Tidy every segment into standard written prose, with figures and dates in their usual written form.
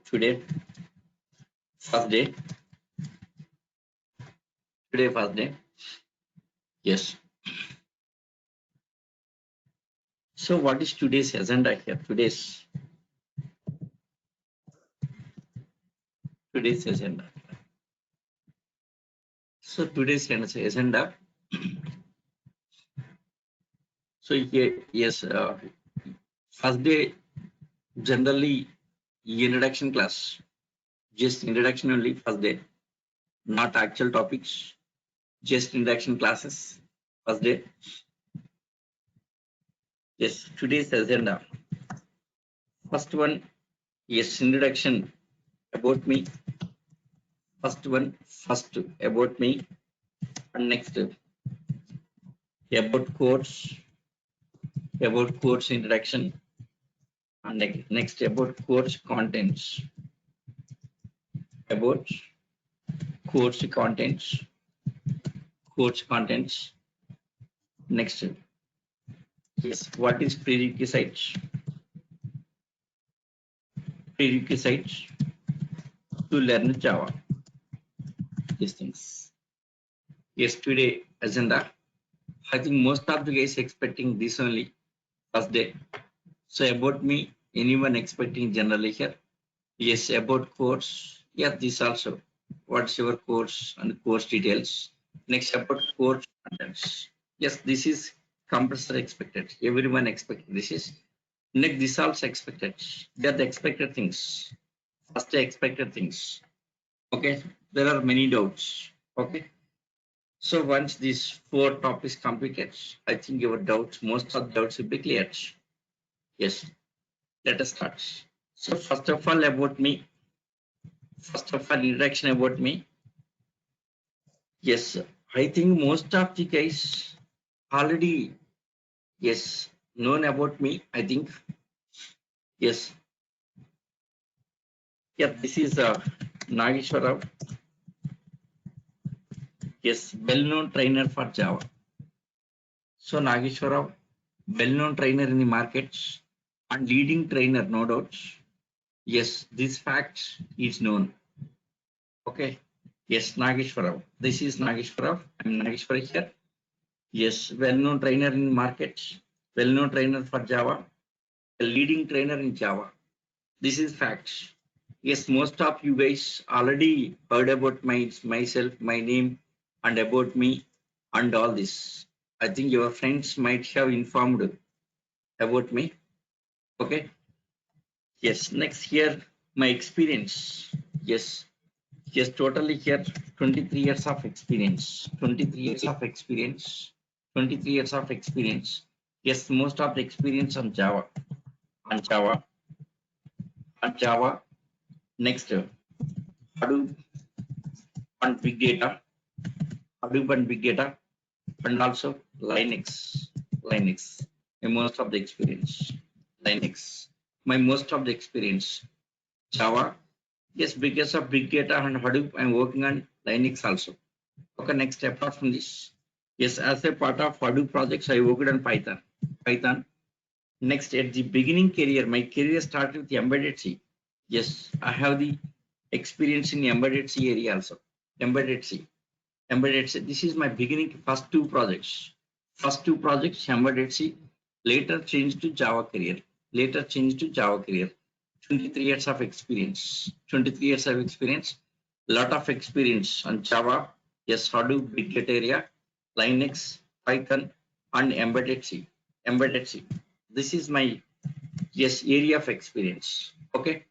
today first day. Today first day. Yes. So what is today's agenda here? Today's agenda. So today's agenda. So here, yes, first day generally introduction class, just introduction only first day, not actual topics, just introduction classes first day. Yes, today's agenda. First one, yes, introduction about me. First about me, and next about course introduction, and next about course contents, about course contents, next, yes, what is prerequisites to learn Java, these things. Yes, today agenda, I think most of the guys expecting this only first day. So about me, anyone expecting generally here? Yes, about course. Yeah, this also. What's your course and course details? Next, about course contents. Yes, this is compulsory expected. Everyone expected. This is next. This also expected. They are the expected things. First expected things. Okay. There are many doubts. Okay. So once these 4 topics completed, I think your doubts, most of the doubts will be cleared. Yes. Let us start. So first of all about me. First of all, introduction about me. Yes, I think most of the guys already, yes, known about me, I think. Yes. Yeah, this is Nageshwar Rao. Yes, well-known trainer for Java. So Nageshwar Rao, well-known trainer in the markets and leading trainer, no doubt. Yes, this fact is known. Okay. Yes, Nageshwar Rao. This is Nageshwar Rao. I'm Nageshwar here. Yes, well-known trainer in markets, well-known trainer for Java, a leading trainer in Java. This is facts. Yes, most of you guys already heard about myself, my name, and about me, and all this. I think your friends might have informed about me. Okay. Yes. Next here, my experience. Yes. Yes. Totally here, 23 years of experience. 23 years of experience. 23 years of experience. Yes, most of the experience on Java. On Java. Next, Hadoop and big data, Hadoop and big data, and also Linux. My most of the experience. Linux. My most of the experience. Java. Yes, because of big data and Hadoop, I'm working on Linux also. Okay, next, apart from this, yes, as a part of Hadoop projects, I worked on Python. Next, at the beginning career, my career started with embedded C. Yes, I have the experience in embedded C area also. Embedded C. This is my beginning first 2 projects. Embedded C. Later changed to Java career. 23 years of experience. Lot of experience on Java. Yes, Hadoop, big data area, Linux, Python, and embedded C. This is my, yes, area of experience. Okay.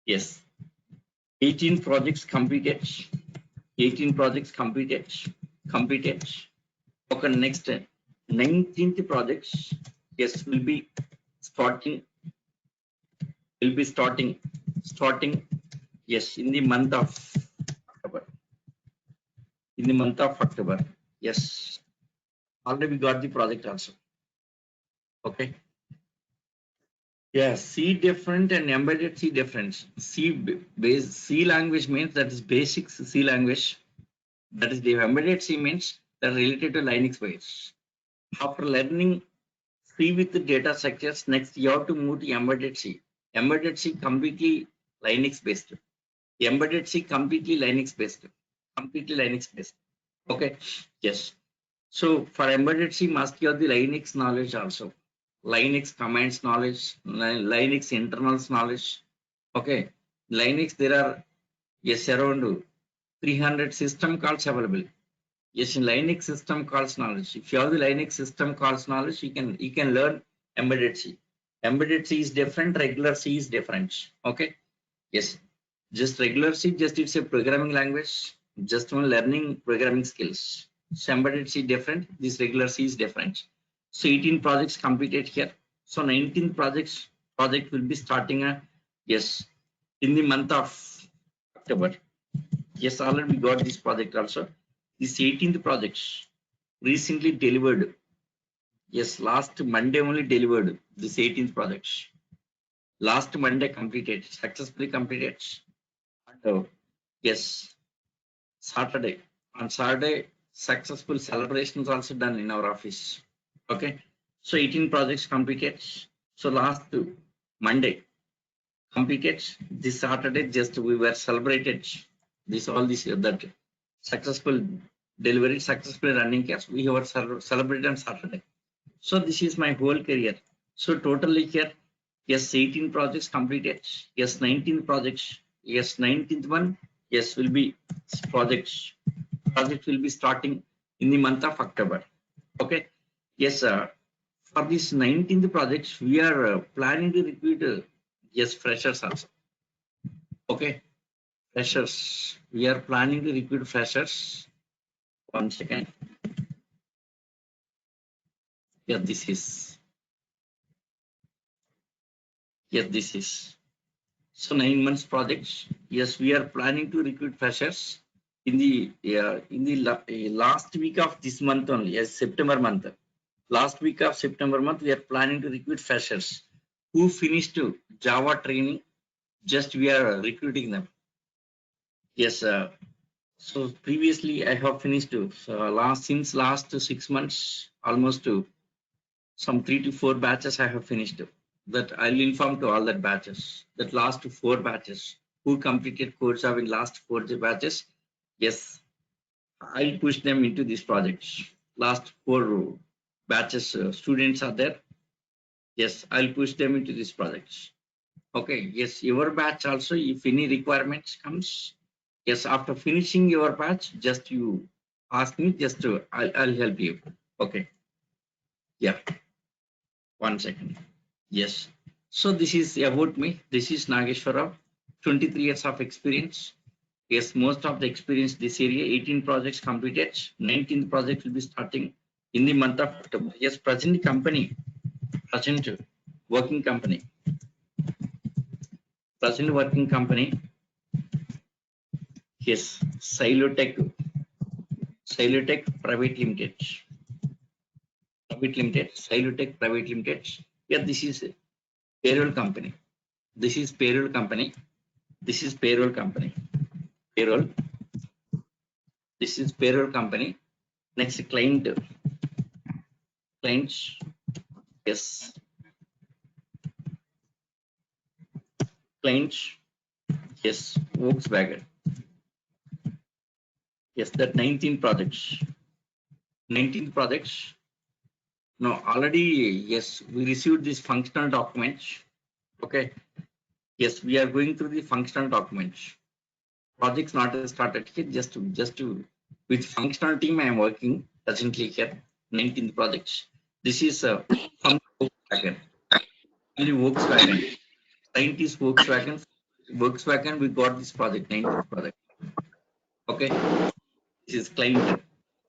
Yes. 18 projects completed. Completed. Okay, next 19th projects. Yes, will be starting. Yes, in the month of October. Yes, already we got the project also. Okay. Yes, C different and embedded C different. C language means that is basic C language. That is the embedded C means that related to Linux base. After learning C with the data structures, next you have to move to embedded C. Embedded C completely Linux based. Embedded C completely Linux based. Completely Linux based. Okay. Yes. So for embedded C, must have the Linux knowledge also. Linux commands knowledge, Linux internals knowledge. Okay. Linux, there are yes around 300 system calls available. Yes, in Linux system calls knowledge. If you have the Linux system calls knowledge, you can learn embedded C. Embedded C is different, regular C is different. Okay. Yes. Just regular C, just it's a programming language, just one learning programming skills. So embedded C different, this regular C is different. So 18 projects completed here. So 19th project will be starting yes, in the month of October. Yes, already we got this project also. This 18th project recently delivered. Yes, last Monday only delivered this 18th project. Last Monday completed, successfully completed. And yes, Saturday. On Saturday, successful celebrations also done in our office. Okay. So 18 projects completed. So last Monday completed. This Saturday just we were celebrated. This all this that successful delivery, successful running case. We were celebrated on Saturday. So this is my whole career. So totally here, yes, 18 projects completed. Yes, 19 projects. Yes, 19th one. Yes, will be projects. Project will be starting in the month of October. Okay. Yes, for this 19th projects, we are planning to recruit yes freshers also. Okay, freshers. We are planning to recruit freshers. 1 second. Yeah, this is. Yes, this is. So 9 months projects. Yes, we are planning to recruit freshers in the last week of this month only. Yes, September month. Last week of September month, we are planning to recruit freshers who finished Java training. Just we are recruiting them. Yes. So previously I have finished since last 6 months almost some 3 to 4 batches I have finished. That I'll inform to all that batches. That last 4 batches who completed course of in last 4 batches. Yes, I'll push them into these projects. Last 4 batches students are there. Yes, I'll push them into these projects. Okay. Yes, your batch also. If any requirements comes, yes, after finishing your batch, just you ask me. Just I'll help you. Okay. Yeah. 1 second. Yes. So this is about me. This is Nageshwar Rao, 23 years of experience. Yes, most of the experience this area, 18 projects completed. 19th project will be starting in the month of October. Yes, present working company. Present working company. Yes, Silotech Private Limited. Silotech Private Limited. Yeah, this is payroll company. This is payroll company. This is payroll company. Payroll. This is payroll company. Next clients. Yes. Clients. Yes. Volkswagen. Yes, that 19 projects. 19 projects. No, already, yes, we received these functional documents. Okay. Yes, we are going through the functional documents. Projects not started here, just to with functional team I am working presently here. 19th projects. This is from Volkswagen. Only Volkswagen. Client is Volkswagen. Volkswagen, we got this project, 19th project. Okay. This is client.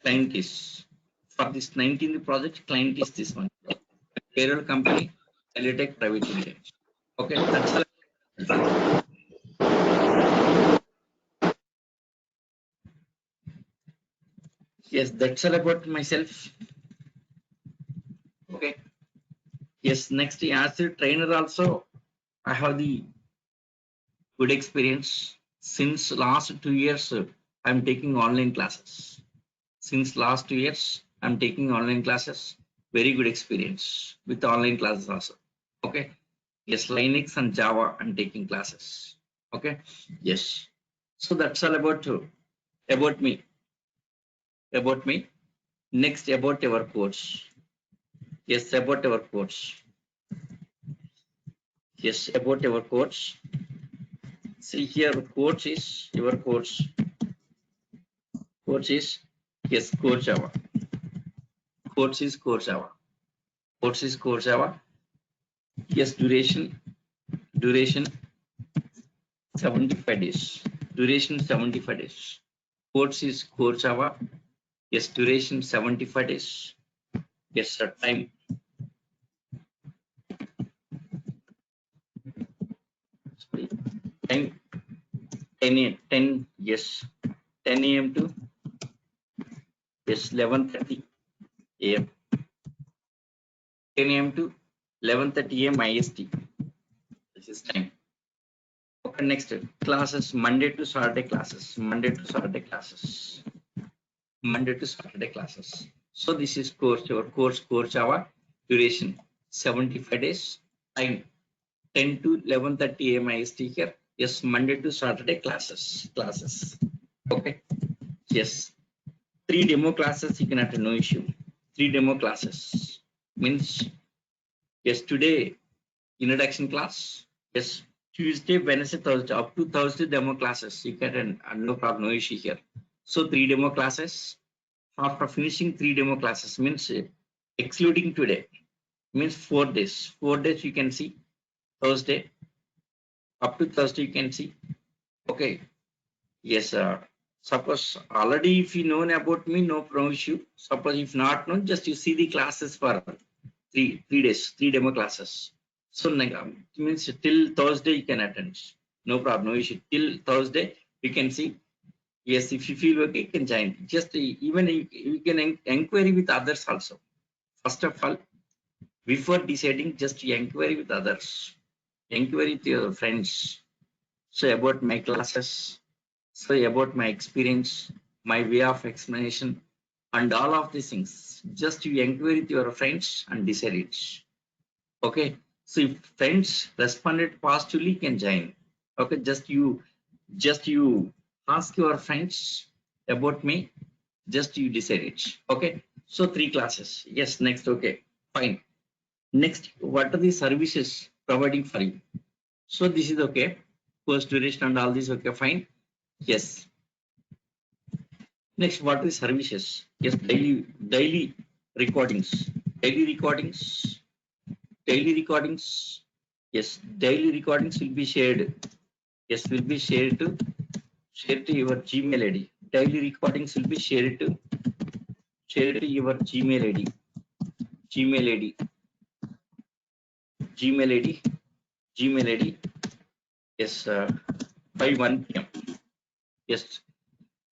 Client is for this 19th project, client is this one. Payroll company, Elitech Private Limited. Okay, that's all. Yes, that's all about myself. Okay. Yes, next as a trainer also, I have the good experience. Since last 2 years, I'm taking online classes. Since last 2 years, I'm taking online classes. Very good experience with online classes also. Okay. Yes, Linux and Java, I'm taking classes. Okay. Yes. So that's all about me. About me. Next, about our course. Yes, about our course. Yes, about our course. See here, course is your course. Course is yes, core Java. Course is core Java. Course is core Java. Yes, duration 75 days. Duration 75 days. Course is core Java. Yes, duration 75 days. Yes, sir. Sorry, time 10 a.m. 10 yes 10 a.m. to yes 11:30 a.m. 10 a.m. to 11:30 a.m. IST. This is time. Okay, next classes Monday to Saturday classes. Monday to Saturday classes. Monday to Saturday classes. So this is course your course Java duration 75 days. Time 10 to 11:30 a.m. IST here. Yes, Monday to Saturday classes. Okay. Yes. 3 demo classes you can attend, no issue. 3 demo classes means yes today introduction class. Yes, Tuesday, Wednesday, Thursday up to Thursday demo classes you can attend, no problem, no issue here. So 3 demo classes. After finishing 3 demo classes means excluding today means 4 days. 4 days you can see Thursday up to Thursday you can see. Okay. Yes, suppose already if you know about me, no issue. Suppose if not known, just you see the classes for three days, 3 demo classes. So it means till Thursday you can attend. No problem, no issue. Till Thursday you can see. Yes, if you feel okay, you can join. Just even you can inquiry with others also. First of all, before deciding, just inquiry with others. Inquiry with your friends. So about my classes, so about my experience, my way of explanation, and all of these things. Just you inquire with your friends and decide it. Okay. So if friends responded positively, you can join. Okay. Just you ask your friends about me. Just you decide it. Okay. So 3 classes. Yes. Next. Okay. Fine. Next, what are the services providing for you? So this is okay. Course duration and all this okay. Fine. Yes. Next, what is services? Yes, daily recordings, daily recordings, daily recordings. Yes, daily recordings will be shared. Yes, will be shared to your Gmail ID. Daily recordings will be shared to your Gmail ID, Gmail ID, Gmail ID, Gmail ID. Yes, by 1 p.m. Yes,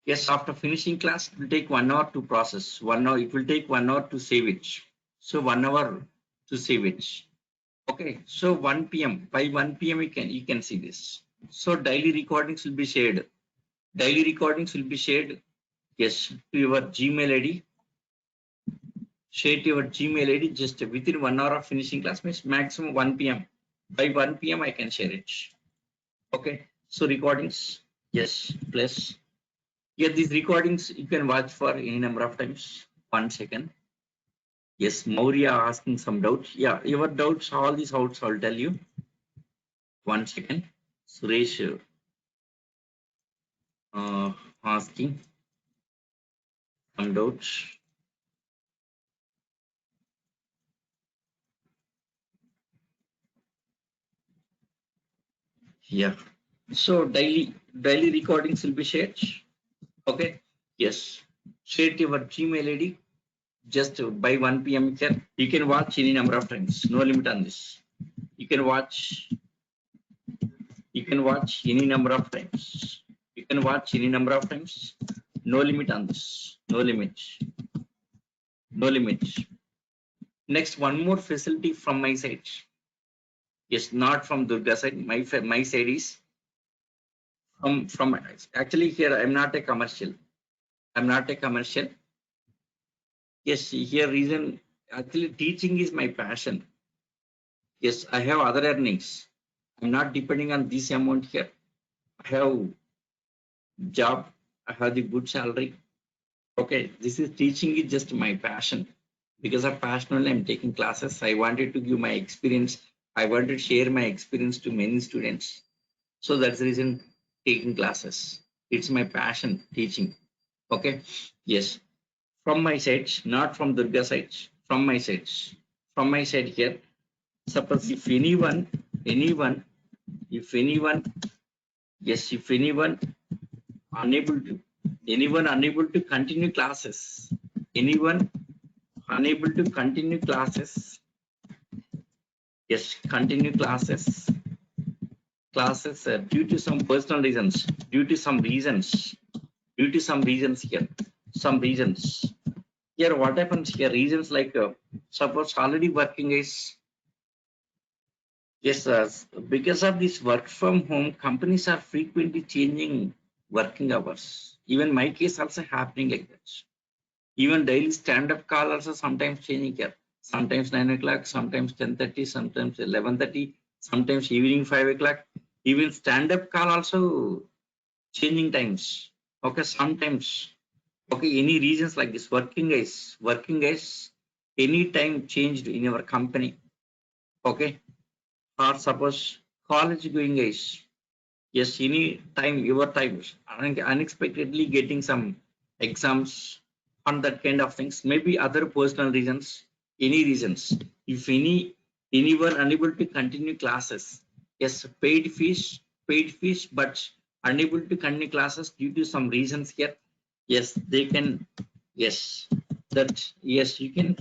yes. After finishing class, it will take 1 hour to process. 1 hour. It will take 1 hour to save it. So 1 hour to save it. Okay, so 1 p.m. by 1 p.m. you can see this. So daily recordings will be shared. Daily recordings will be shared. Yes, to your Gmail ID. Share to your Gmail ID just within 1 hour of finishing class means maximum 1 p.m. By 1 p.m. I can share it. Okay, so recordings. Yes, plus yeah, these recordings you can watch for any number of times. 1 second. Yes, Maurya asking some doubts. Yeah, your doubts, all these doubts I'll tell you. 1 second. Suresh asking some doubts. Yeah. So daily recordings will be shared. Okay. Yes. Share to your Gmail ID just by 1 p.m. You can watch any number of times. No limit on this. You can watch. You can watch any number of times. You can watch any number of times. No limit on this. No limit. No limit. Next, one more facility from my side. Yes, not from Durga side. My side is from actually here I'm not a commercial. I'm not a commercial. Yes, here reason actually teaching is my passion. Yes, I have other earnings. I'm not depending on this amount here. I have job, I have the good salary. Okay, this is teaching is just my passion. Because of passion only I'm taking classes. I wanted to give my experience. I wanted to share my experience to many students. So that's the reason taking classes. It's my passion teaching. Okay. Yes. From my side, not from Durga side. From my side. From my side here. Suppose if anyone, yes, if unable to, anyone unable to continue classes, anyone unable to continue classes, yes, continue classes due to some personal reasons, due to some reasons here, some reasons. Here, what happens here? Reasons like suppose already working is yes, because of this work from home, companies are frequently changing working hours. Even my case also happening like that. Even daily stand-up call also sometimes changing here. Sometimes 9 o'clock, sometimes 10:30, sometimes 11:30, sometimes evening 5 o'clock. Even stand-up call also changing times. Okay, sometimes. Okay, any reasons like this, working guys, any time changed in your company. Okay, or suppose college going guys. Yes, any time, your times, unexpectedly getting some exams on that kind of things. Maybe other personal reasons, any reasons. If anyone unable to continue classes, yes, paid fees, but unable to continue classes due to some reasons here. Yes, they can. Yes, that yes, you can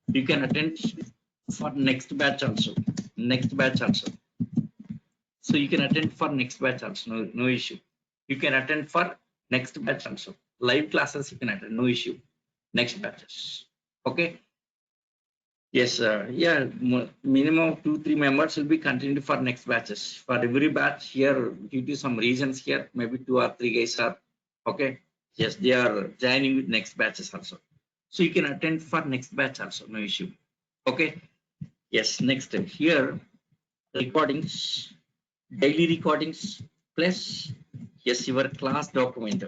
you can attend for next batch also. Next batch also. So you can attend for next batch also, no issue. You can attend for next batch also. Live classes you can attend, no issue. Next batches. Okay. Yes, yeah, minimum of 2-3 members will be continued for next batches. For every batch here, due to some reasons here, maybe 2 or 3 guys are okay. Yes, they are joining with next batches also. So you can attend for next batch also, no issue. Okay. Yes, next step here, recordings, daily recordings plus yes, your class document,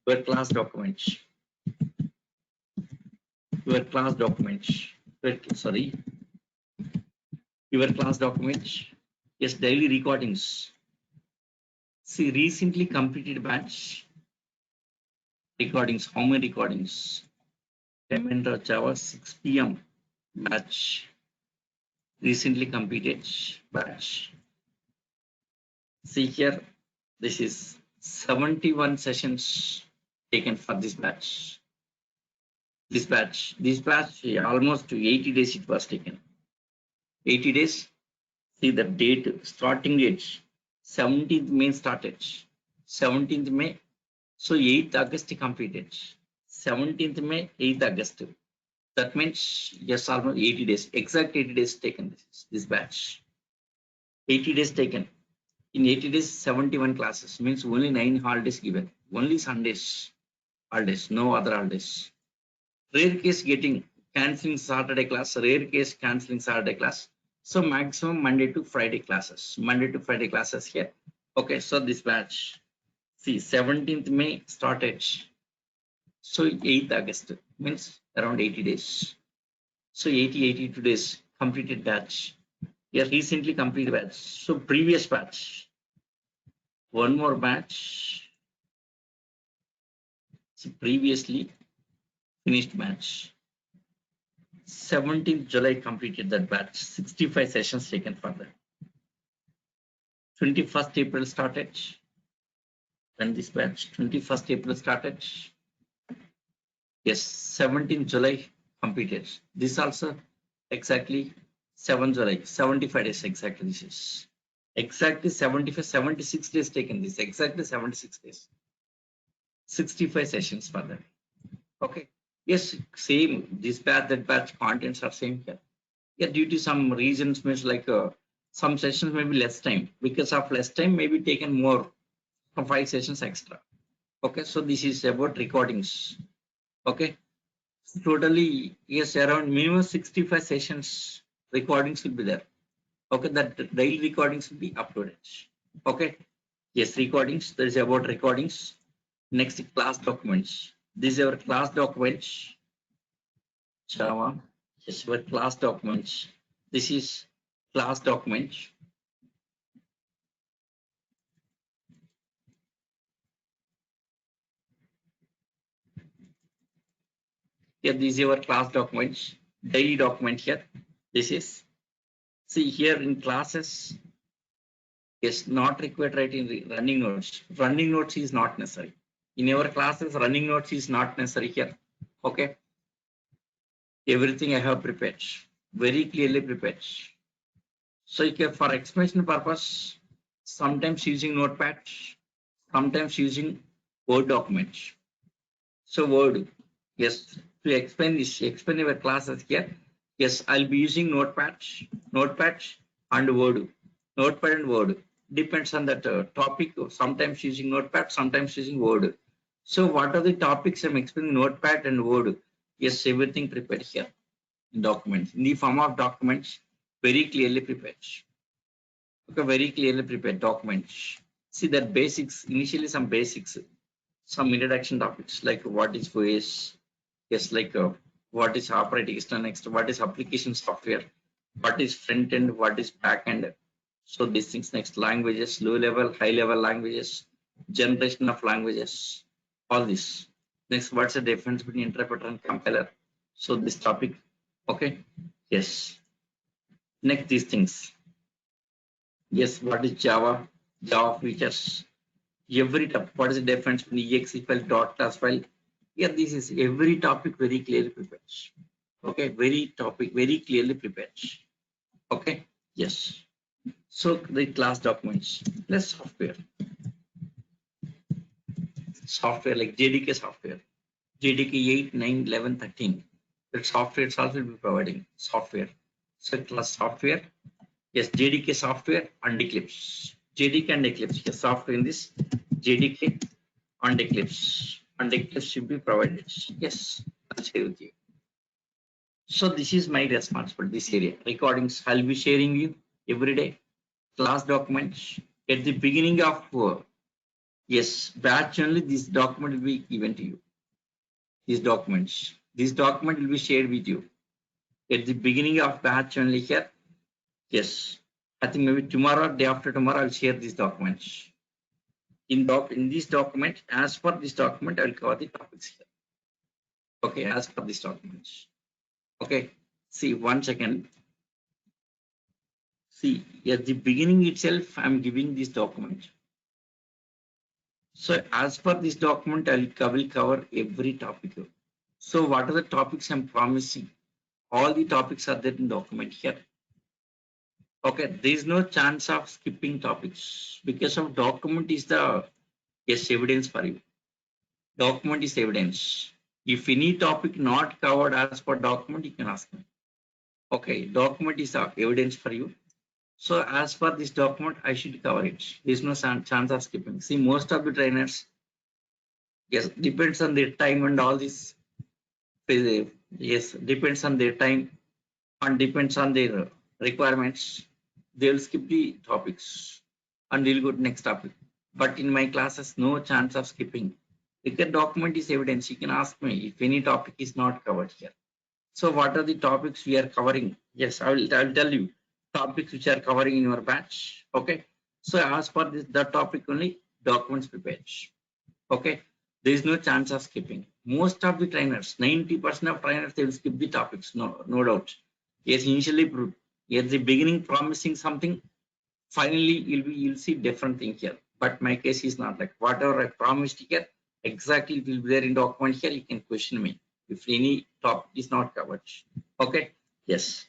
your class documents, your class documents, sorry, your class documents, yes, daily recordings. See, recently completed batch recordings. How many recordings? Payment Java 6 p.m. batch. Recently completed batch. See here, this is 71 sessions taken for this batch. This batch, almost 80 days it was taken. 80 days. See the date, starting date, 17th May started. 17th May. So 8th August completed. 17th May, 8th August. That means yes, almost 80 days. Exact 80 days taken this batch. 80 days taken. In 80 days, 71 classes. Means only 9 holidays given. Only Sundays holidays, no other holidays. Rare case getting cancelling Saturday class, rare case cancelling Saturday class. So maximum Monday to Friday classes. Monday to Friday classes here. Okay, so this batch. See, 17th May started. So 8th August means around 80 days. So 82 days completed batch. Yeah, recently completed batch. So previous batch. One more batch. So previously finished batch. 17th July completed that batch. 65 sessions taken for that. 21st April started. When this batch 21st April started. Yes, 17th July completed. This also exactly 7 July, 75 days exactly this is. Exactly 75, 76 days taken this, exactly 76 days. 65 sessions for that. Okay. Yes, same. This batch, that batch contents are same here. Yeah, due to some reasons, means like some sessions maybe less time. Because of less time, maybe taken more, 5 sessions extra. Okay, so this is about recordings. Okay, totally yes, around minimum 65 sessions recordings will be there. Okay, that daily recordings will be uploaded. Okay, Yes, recordings. There is about recordings. Next, class documents. This is our class documents. Java. Yes, our class documents. This is class document. Here, this is your class documents. Daily document here. This is. See here in classes. Yes, not required writing running notes. Running notes is not necessary. In our classes, running notes is not necessary here. Okay. Everything I have prepared. Very clearly prepared. So for explanation purpose, sometimes using notepad, sometimes using Word document. So Word, yes, to explain this, explain your classes here. Yes, I'll be using notepad and Word. Notepad and Word. Depends on that topic. Sometimes using notepad, sometimes using Word. So what are the topics I'm explaining notepad and Word? Yes, everything prepared here in documents. In the form of documents, very clearly prepared. Okay, very clearly prepared documents. See that basics, initially some basics, some introduction topics like what is voice, yes, like what is operating system, next what is application software, what is front end, what is back end. So these things next, languages, low level, high level languages, generation of languages, all this. Next, what's the difference between interpreter and compiler? So this topic, okay, yes. Next, these things. Yes, what is Java? Java features. Every topic, what is the difference between exe file, dot class file? Yeah, this is every topic very clearly prepared. Okay, very topic very clearly prepared. Okay, yes. So the class documents. Let's software like JDK software, JDK 8, 9, 11, 13. That software itself will be providing software. So class software. Yes, JDK software and Eclipse. JDK and Eclipse. Yes, software in this JDK and Eclipse. And Eclipse should be provided. Yes, I'll share with you. So this is my responsibility, this area. Recordings I'll be sharing you every day. Class documents. At the beginning of yes, batch only this document will be given to you. These documents. This document will be shared with you. At the beginning of batch only here. Yes. I think maybe tomorrow, day after tomorrow, I'll share these documents. In this document, as per this document, I'll cover the topics here. Okay, as per this document. Okay, see 1 second. See, at the beginning itself, I'm giving this document. So as per this document, I will cover every topic. So what are the topics I'm promising? All the topics are there in document here. Okay, there is no chance of skipping topics because of document is the yes evidence for you. Document is evidence. If any topic not covered as per document, you can ask me. Okay, document is evidence for you. So as per this document, I should cover it. There is no chance of skipping. See, most of the trainers, yes, depends on their time and all this. Yes, depends on their time and depends on their requirements. They will skip the topics and we'll go to next topic. But in my classes, no chance of skipping. If the document is evidence, you can ask me if any topic is not covered here. So what are the topics we are covering? Yes, I'll tell you topics which are covering in your batch. Okay. So as per this, the topic only documents prepared. Okay. There is no chance of skipping. Most of the trainers, 90% of trainers, they will skip the topics. No doubt. Yes, initially at the beginning promising something, finally you'll see different thing here. But my case is not like whatever I promised here, exactly it will be there in document here. You can question me if any topic is not covered. Okay, yes,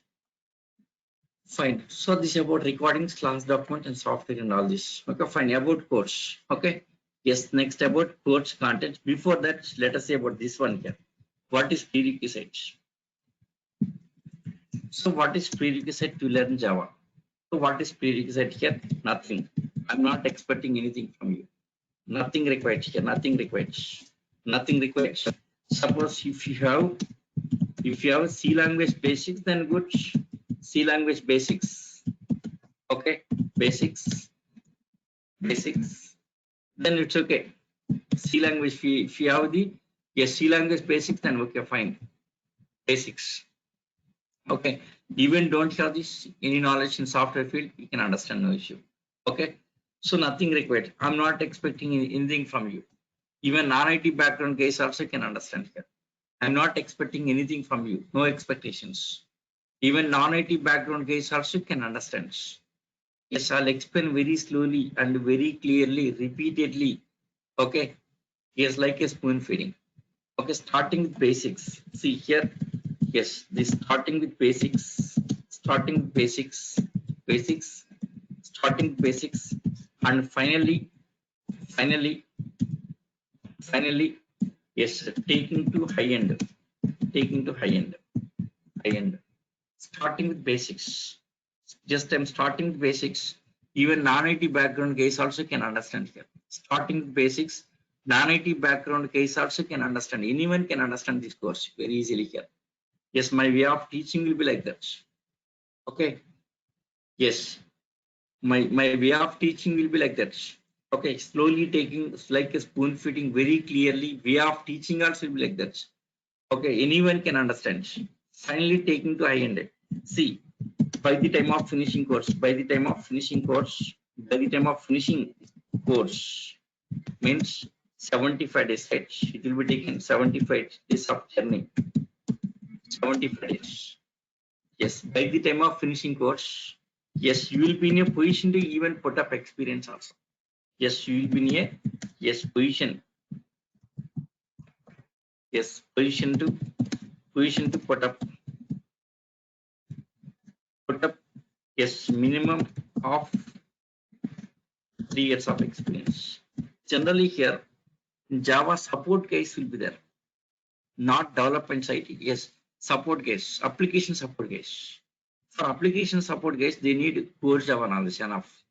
fine. So this is about recordings, class document and software and all this. Okay, fine. About course. Okay, yes, next about course content. Before that, let us say about this one here. What is prerequisites? So what is prerequisite to learn Java? So what is prerequisite here? Nothing. I'm not expecting anything from you. Nothing required here. Nothing required. Nothing required. Suppose if you have C language basics, then good. C language basics. Okay, basics. then it's okay. C language, if you have the C language basics, then okay, fine. Basics. Okay. Even don't have this any knowledge in software field, you can understand, no issue. Okay. So nothing required. I'm not expecting anything from you. Even non-IT background guys also can understand here. I'm not expecting anything from you. No expectations. Even non-IT background guys also can understand. Yes, I'll explain very slowly and very clearly, repeatedly. Okay. Yes, like a spoon feeding. Okay, starting with basics. See here. Yes, this starting with basics. Starting with basics. Basics. Starting with basics. And finally, finally, finally, yes, taking to high end. Taking to high end. High end. Starting with basics. Just I'm starting with basics. Even non-IT background guys also can understand here. Starting with basics, non-IT background guys also can understand. Anyone can understand this course very easily here. Yes, my way of teaching will be like that. Okay. Yes, my way of teaching will be like that. Okay, slowly taking like a spoon feeding very clearly. Way of teaching also will be like that. Okay, anyone can understand. Finally, taking to high end. See, by the time of finishing course, by the time of finishing course, by the time of finishing course means 75 days, right? It will be taken 75 days of journey. 75 days. Yes, by the time of finishing course, yes, you will be in a position to even put up experience also. Yes, you will be in a position. Yes, position to put up yes minimum of 3 years of experience. Generally here, Java support case will be there, not development side. Yes, support case, application support case. For application support case, they need core Java knowledge enough.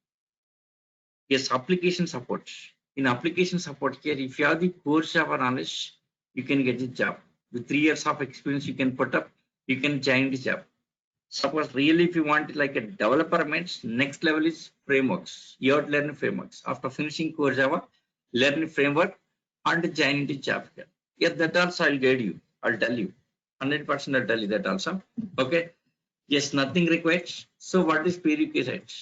Yes, application support. In application support here, if you have the core Java knowledge, you can get the job. With 3 years of experience, you can put up, you can join the job. Suppose really if you want it like a developer means next level is frameworks. You have to learn frameworks. After finishing core Java, learn framework and join into job here. Yes, that also I'll guide you. I'll tell you. 100% I'll tell you that also. Okay. Yes, nothing required. So what is prerequisite?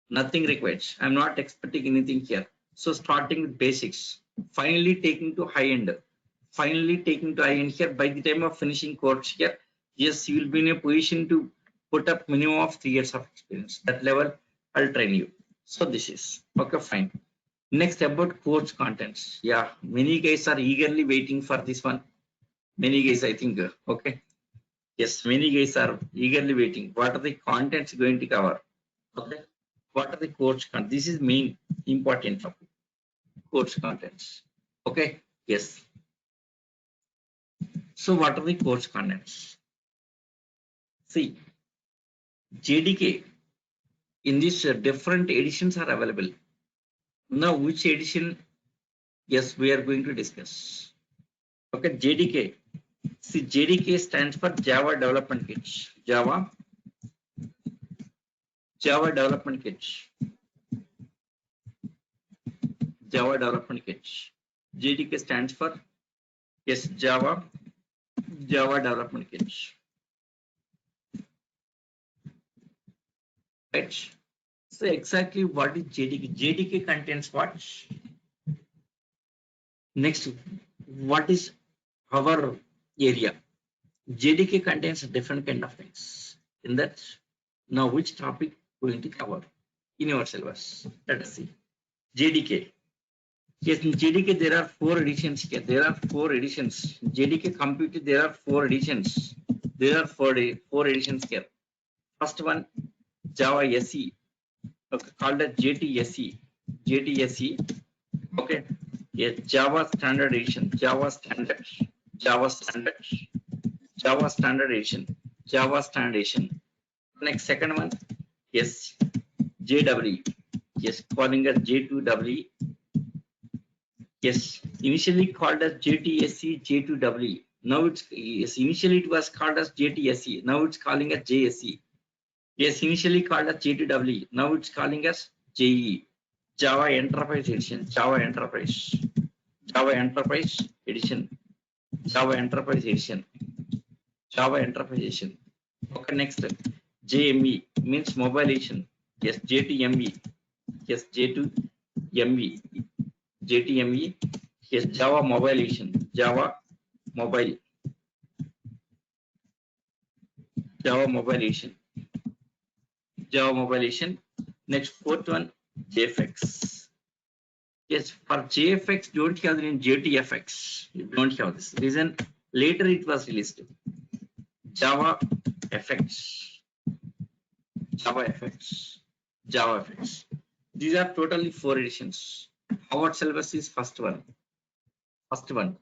Nothing required. I'm not expecting anything here. So starting with basics, finally taking to high end. Finally taking to high end here by the time of finishing course here. Yes, you will be in a position to put up minimum of 3 years of experience. That level, I'll train you. So this is okay, fine. Next about course contents. Yeah, many guys are eagerly waiting for this one. Many guys, I think. Okay. Yes, many guys are eagerly waiting. What are the contents going to cover? Okay. What are the course contents? This is main important topic. Course contents. Okay. Yes. So what are the course contents? See, JDK in this different editions are available. Now, which edition? Yes, we are going to discuss. Okay, JDK. See, JDK stands for Java Development Kit. Java Development Kit. Java Development Kit. JDK stands for yes, Java Development Kit. Right. So exactly what is JDK? JDK contains what? Next, what is our area? JDK contains different kind of things. In that, now which topic we going to cover in your syllabus? Let us see. JDK. Yes, in JDK there are 4 editions here. There are 4 editions. JDK Computer there are 4 editions. There are 4 editions here. First one, Java SE, okay, called as JTSE. JTSE. Okay. Yes, Java Standard Edition. Java Standard. Java Standard. Java Standard Edition. Java Standard Edition. Next, second one, yes, JW. Yes, calling as J2W. Yes, initially called as JTSE, J2W. Now it's yes, initially it was called as JTSE. Now it's calling as JSE. Yes, initially called as J2W. Now it's calling as JE. Java Enterprise Edition, Java Enterprise Edition, Java Enterprise Edition, Java Enterprise Edition. Okay, next JME means mobile edition. Yes, JTME. Yes, J2ME. JTME. Yes, Java Mobile Edition. Java Mobile. Java Mobile Edition. Java Mobile Edition. Next, fourth one, JFX. Yes, for JFX, don't have the name JTFX. You don't have this. Reason later it was released. Java FX. Java FX. Java FX. These are totally 4 editions. Howard syllabus is first one. First one.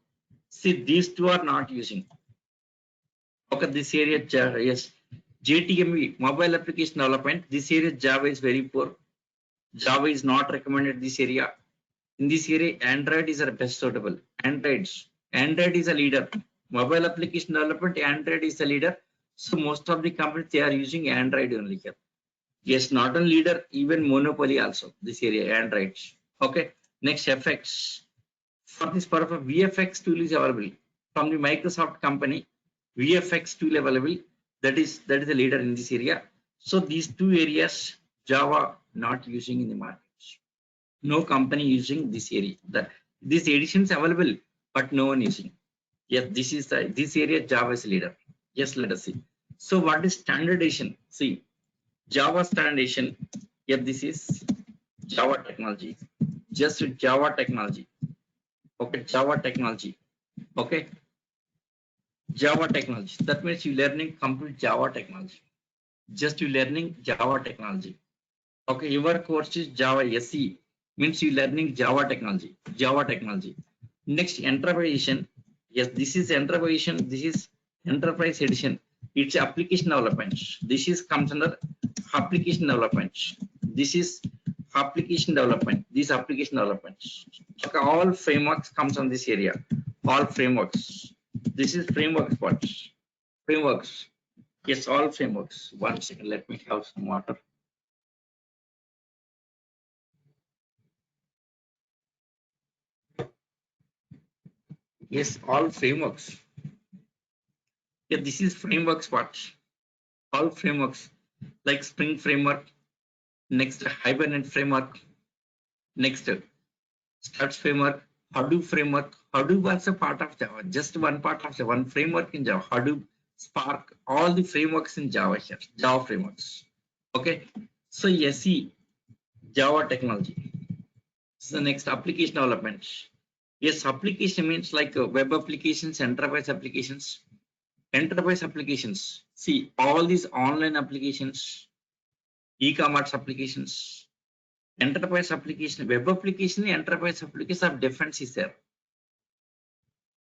See, these two are not using. Okay, this area, yes. JTME, mobile application development. This area Java is very poor. Java is not recommended this area. In this area, Android is our best suitable. Android is a leader. Mobile application development, Android is a leader. So most of the companies, they are using Android only here. Yes, not only leader, even monopoly also. This area, Android. Okay. Next, FX. For this purpose, VFX tool is available from the Microsoft company. VFX tool available. That is the leader in this area. So these two areas, Java not using in the market. No company using this area. This edition is available, but no one using. Yes, this area Java is leader. Yes, let us see. So what is standard edition? See, Java standard edition. Yeah, this is Java technology. Just Java technology. Okay, Java technology. Okay, Java technology. That means you learning complete Java technology. Just you learning Java technology. Okay, your course is Java SE. Means you learning Java technology. Java technology. Next, enterprise edition. Yes, this is enterprise edition. This is enterprise edition. It's application development. This is comes under application development. This is application development. This application development. Okay, all frameworks comes on this area. All frameworks. This is frameworks part. Frameworks. Yes, all frameworks. 1 second. Let me have some water. Yes, all frameworks. Yeah, this is frameworks part. All frameworks like Spring Framework, next Hibernate Framework, next Struts Framework, Hadoop Framework. Hadoop was a part of Java, just one part of Java, one framework in Java. Hadoop, Spark, all the frameworks in Java here, Java frameworks. Okay, so SE, Java technology. So the next application development. Yes, application means like web applications, enterprise applications. Enterprise applications. See, all these online applications, e-commerce applications, enterprise application, web application, enterprise applications have difference is there.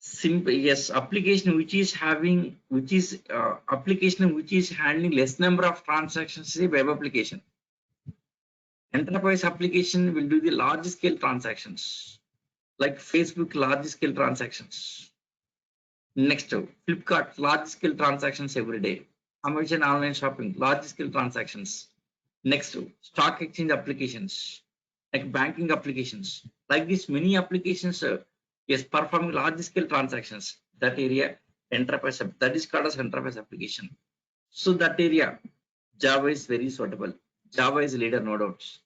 Simple, yes, application which is having, application which is handling less number of transactions is a web application. Enterprise application will do the large scale transactions, like Facebook large scale transactions. Next, Flipkart, large scale transactions every day. Amazon online shopping, large scale transactions. Next, stock exchange applications, like banking applications. Like this, many applications is performing large scale transactions. That area, enterprise, that is called as enterprise application. So that area, Java is very suitable. Java is leader, no doubts.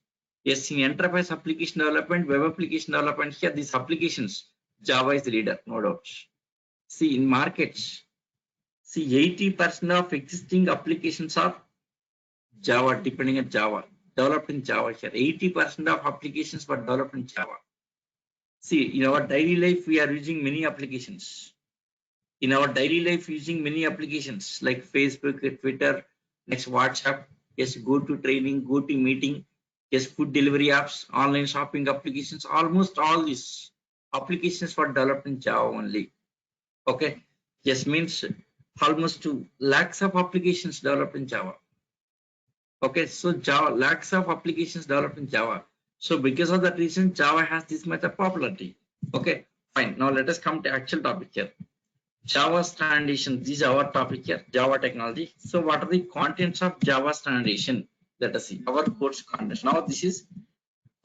Yes, in enterprise application development, web application development, here these applications, Java is the leader, no doubts. See, in markets, see 80% of existing applications are Java, depending on Java, developed in Java here. 80% of applications were developed in Java. See, in our daily life, we are using many applications. In our daily life, using many applications like Facebook, Twitter, next WhatsApp, yes, go to training, go to meeting, yes, food delivery apps, online shopping applications, almost all these applications were developed in Java only. Okay, yes, means almost 2 lakhs of applications developed in Java. Okay, so Java, lakhs of applications developed in Java. So because of that reason, Java has this much of popularity. Okay, fine. Now let us come to actual topic here. Java standardization. This is our topic here, Java technology. So what are the contents of Java standardization? Let us see our course content. Now this is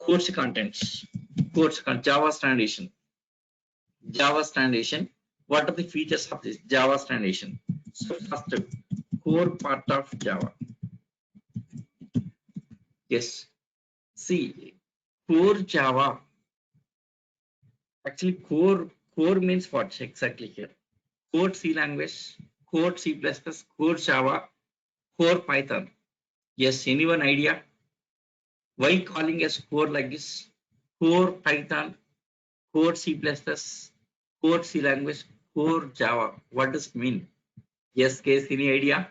Course contents, Java standardization. Java standardization. What are the features of this Java standardization? So first, core part of Java. Yes. See, core Java. Actually, core means what exactly here? Core C language, core C++, core Java, core Python. Yes. Anyone idea why calling as core like this? Core Python, core C++, core C language, core Java. What does it mean? Yes, case, any idea?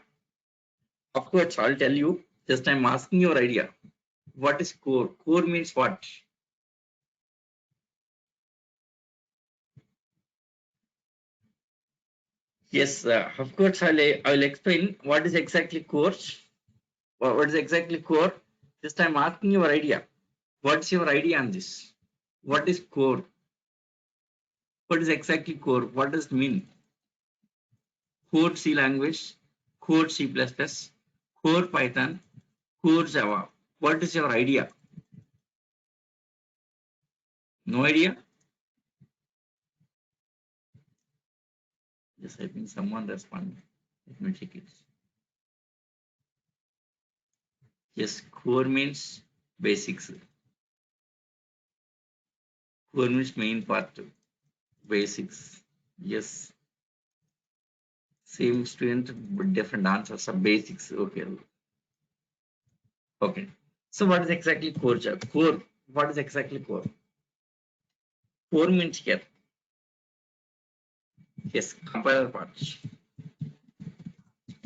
Of course, I'll tell you. Just I'm asking your idea. What is core? Core means what? Yes, of course, I'll explain what is exactly core. What is exactly core? Just I'm asking your idea. What's your idea on this? What is core? What is exactly core? What does it mean? Core C language, core C++, core Python, core Java. What is your idea? No idea? Yes, I think someone responded. Let me check it. Yes, core means basics. Core means main part, basics. Yes, same student, but different answers are basics. Okay, okay. So what is exactly core? Core. What is exactly core? Core means here. Yes, compiler part.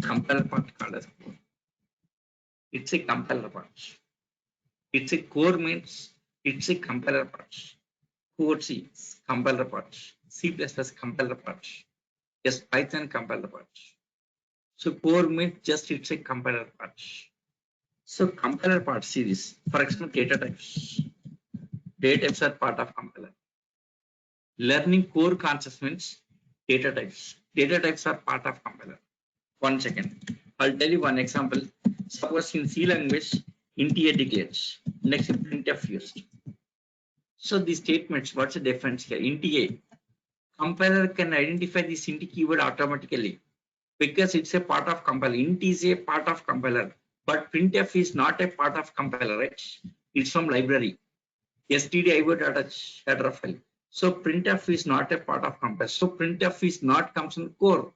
Compiler part called as core. It's a compiler part. It's a core means it's a compiler part. Core C compiler part. C++ compiler part. Yes, Python compiler part. So core means just it's a compiler part. So compiler part, see this. For example, data types. Data types are part of compiler. Learning core concepts means data types. Data types are part of compiler. 1 second. I'll tell you one example. Suppose in C language, integer declares. Next, printf used. So these statements, what's the difference here? Integer. Compiler can identify this int keyword automatically because it's a part of compiler. Int is a part of compiler, but printf is not a part of compiler, right? It's from library. stdio.h header file. So printf is not a part of compiler. So printf is not comes in core.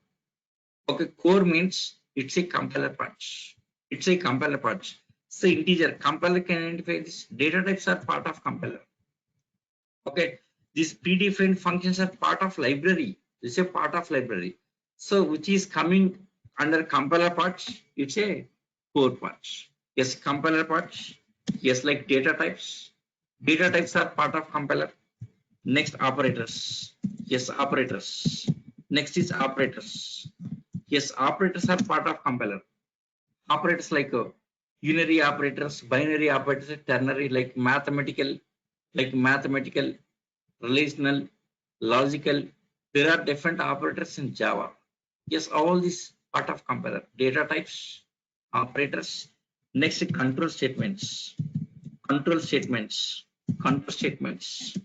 Okay, core means it's a compiler part. It's a compiler part. So integer compiler can identify this. Data types are part of compiler. Okay, these predefined functions are part of library. This is a part of library. So which is coming under compiler part? It's a core part. Yes, compiler part. Yes, like data types. Data types are part of compiler. Next, operators. Yes, operators. Next is operators. Yes, operators are part of compiler. Operators like unary operators, binary operators, ternary, like mathematical, relational, logical. There are different operators in Java. Yes, all this part of compiler. Data types, operators. Next, control statements. Control statements. Control statements.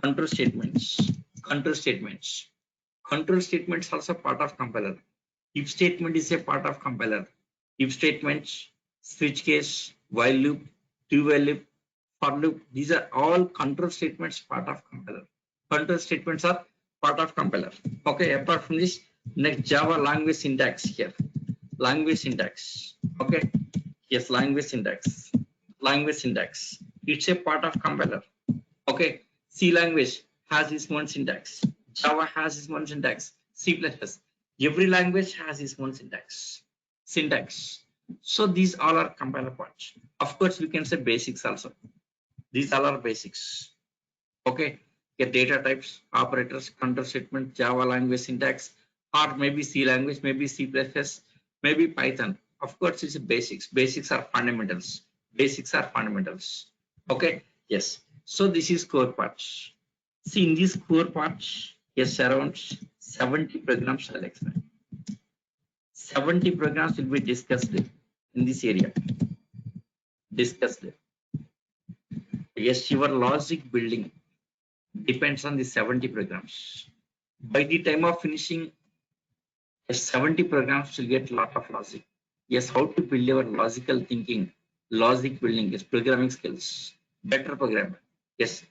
Control statements. Control statements. Control statements also part of compiler. If statement is a part of compiler. If statements, switch case, while loop, do while loop, for loop, these are all control statements part of compiler. Control statements are part of compiler. Okay, apart from this, next Java language syntax here. Language syntax. Okay, yes, language syntax. Language syntax. It's a part of compiler. Okay, C language has its own syntax. Java has its own syntax. C++. Every language has its own syntax. Syntax. So these all are compiler parts. Of course, we can say basics also. These all are basics. Okay. Get data types, operators, control statement, Java language syntax, or maybe C language, maybe C++, maybe Python. Of course, it's basics. Basics are fundamentals. Basics are fundamentals. Okay. Yes. So this is core parts. See, in this core parts, yes, around 70 programs I'll explain. 70 programs will be discussed in this area. Discussed. Yes, your logic building depends on the 70 programs. By the time of finishing, yes, 70 programs will get a lot of logic. Yes, how to build your logical thinking, logic building, yes, programming skills, better programmer. Yes,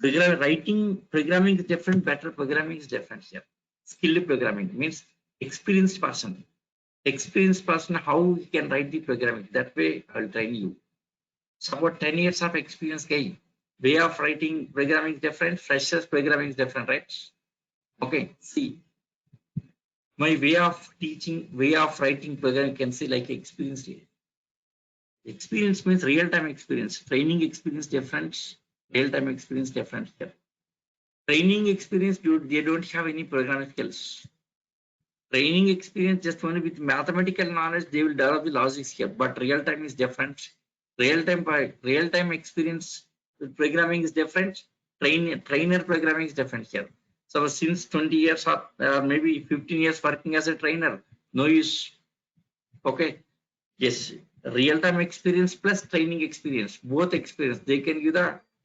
writing, programming is different, better programming is different here. Skilled programming means experienced person. Experienced person, how he can write the programming. That way, I'll train you. So about 10 years of experience, guy. Way of writing programming is different, freshers programming is different, right? Okay, see, my way of teaching, way of writing programming can say like experience. Experience means real-time experience. Training experience different, real-time experience different here. Training experience, dude, they don't have any programming skills. Training experience just only with mathematical knowledge, they will develop the logics here. But real-time is different. Real-time experience with programming is different. Trainer programming is different here. So since 20 years or maybe 15 years working as a trainer, no use. Okay. Yes, real-time experience plus training experience, both experience, they can give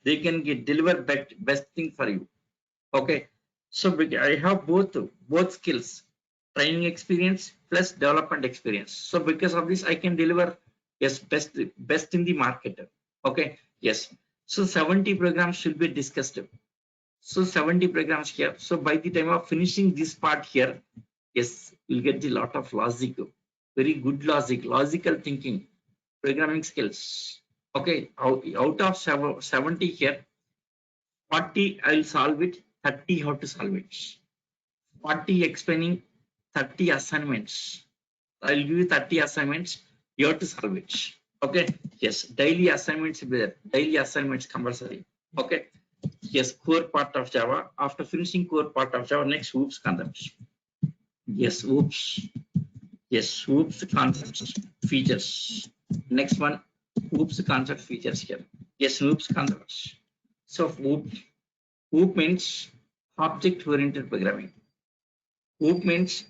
they can get deliver best thing for you. Okay, so I have both skills, training experience plus development experience. So because of this, I can deliver yes best in the market. Okay, yes. So 70 programs should be discussed. So 70 programs here. So by the time of finishing this part here, yes, you'll get a lot of logic, very good logic, logical thinking, programming skills. Okay, out of 70 here, 40 I'll solve it, 30 how to solve it. 40 explaining, 30 assignments. I'll give you 30 assignments, you have to solve it. Okay, yes, daily assignments will be there. Daily assignments compulsory. Okay, yes, core part of Java. After finishing core part of Java, next OOPS concepts. Yes, OOPS. Yes, OOPS concepts, features. Next one, OOPS concept features here. Yes, OOPS concepts. So OOP means object oriented programming. OOP means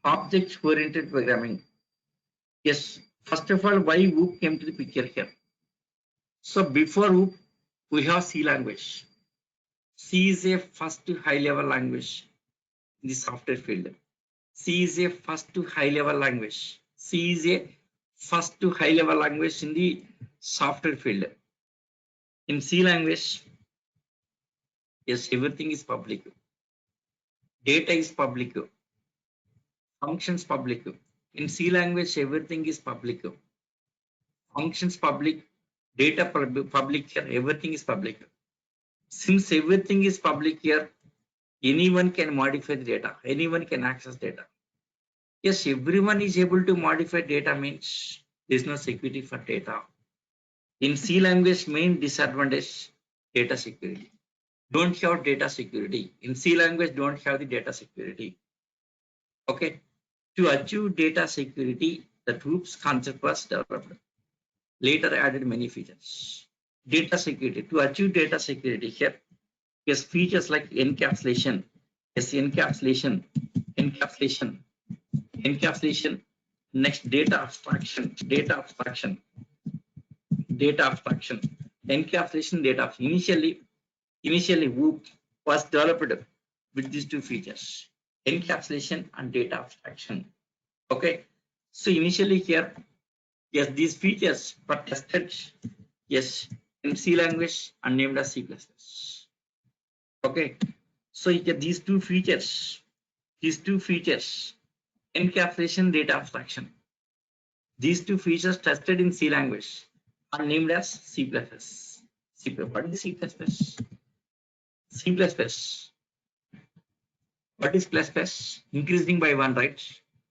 object oriented programming. Yes, first of all, why OOP came to the picture here? So before OOP, we have C language. C is a first high level language in the software field. C is a first to high level language. C is a first to high level language in the software field. In C language, yes, everything is public. Data is public. Functions public. In C language, everything is public. Functions public. Data public here. Everything is public. Since everything is public here, anyone can modify the data. Anyone can access data. Yes, everyone is able to modify data means there is no security for data. In C language, main disadvantage, data security. Don't have data security. In C language, don't have the data security. Okay. To achieve data security, the OOPS concept was developed. Later added many features. Data security. To achieve data security here, yes, features like encapsulation. Yes, encapsulation. Next, data abstraction. Encapsulation, data abstraction. Initially OOP was developed with these two features, encapsulation and data abstraction. Okay, so initially here, yes, these features were tested, yes, in C language and named as C++. Okay, so you get these two features, encapsulation, data abstraction. These two features tested in C language are named as C++. What is C++? C++. What is plus plus? Increasing by 1, right?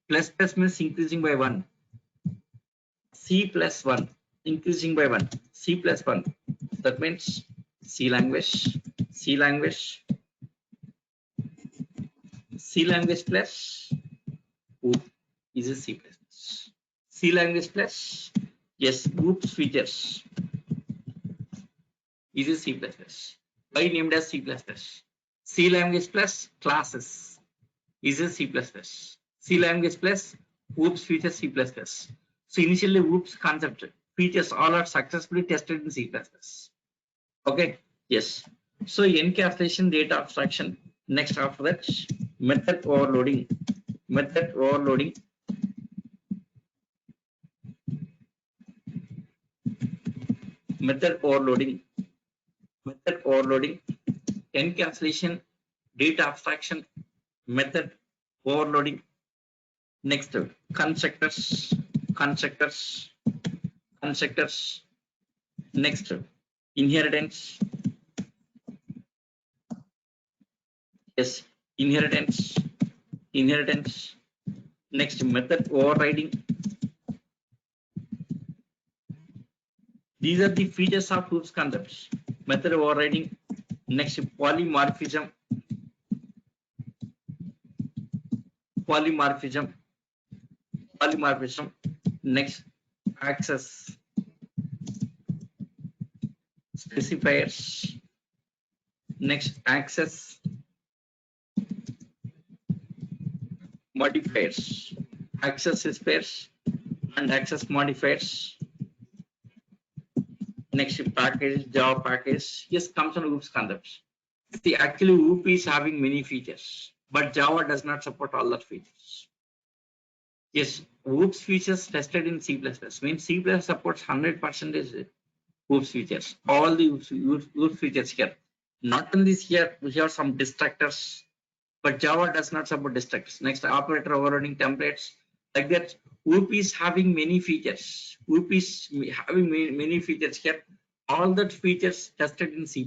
Plus plus means increasing by 1. C plus 1, increasing by 1. C plus 1. That means C language plus OOP is a C++. C language plus, yes, OOPS features is a C++. Why named as C++? C language plus classes is a C++. C language plus OOPS features C++. So initially OOPS concept features all are successfully tested in C++. Okay, yes. So encapsulation, data abstraction. Next after that, method overloading. Method overloading. Method overloading. Method overloading. Encapsulation, data abstraction, method overloading. Next, constructors, constructors, constructors. Next, inheritance. Yes, inheritance, inheritance. Next, method overriding. These are the features of hoops concepts. Method overriding. Next, polymorphism, polymorphism, polymorphism. Next, access specifiers. Next, access modifiers, access specifiers and access modifiers. Next, package, Java package. Yes, comes on OOPS concepts. See, actually, OOP is having many features, but Java does not support all the features. Yes, OOPS features tested in C++. Means C++ supports 100% OOPS features. All the OOPS features here. Not in this here, we have some distractors, but Java does not support distractors. Next, operator overloading templates. Like that, OOP is having many features. OOP is having many features here. All that features tested in C++.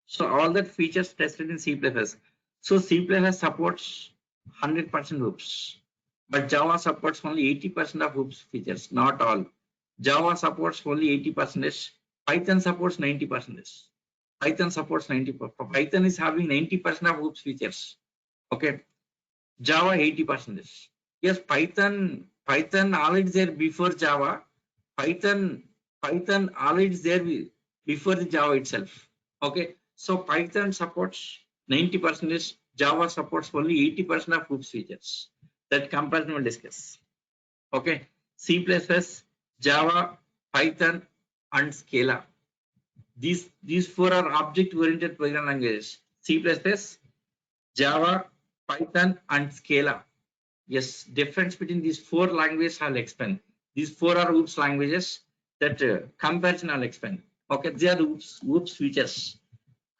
So all that features tested in C++. So C++ supports 100% OOPS, but Java supports only 80% of OOPS features, not all. Java supports only 80%. Python supports 90%. Python supports 90%. Python is having 90% of OOPS features. Okay. Java 80%. Yes, Python already there before Java. Python already there before the Java itself. Okay. So Python supports 90%. Java supports only 80% of OOPS features. That comparison we'll discuss. Okay. C++, Java, Python, and Scala. These four are object-oriented programming languages. C++, Java, Python, and Scala. Yes, difference between these four languages I'll explain. These four are OOPS languages. That comparison I'll explain. Okay, they are OOPS features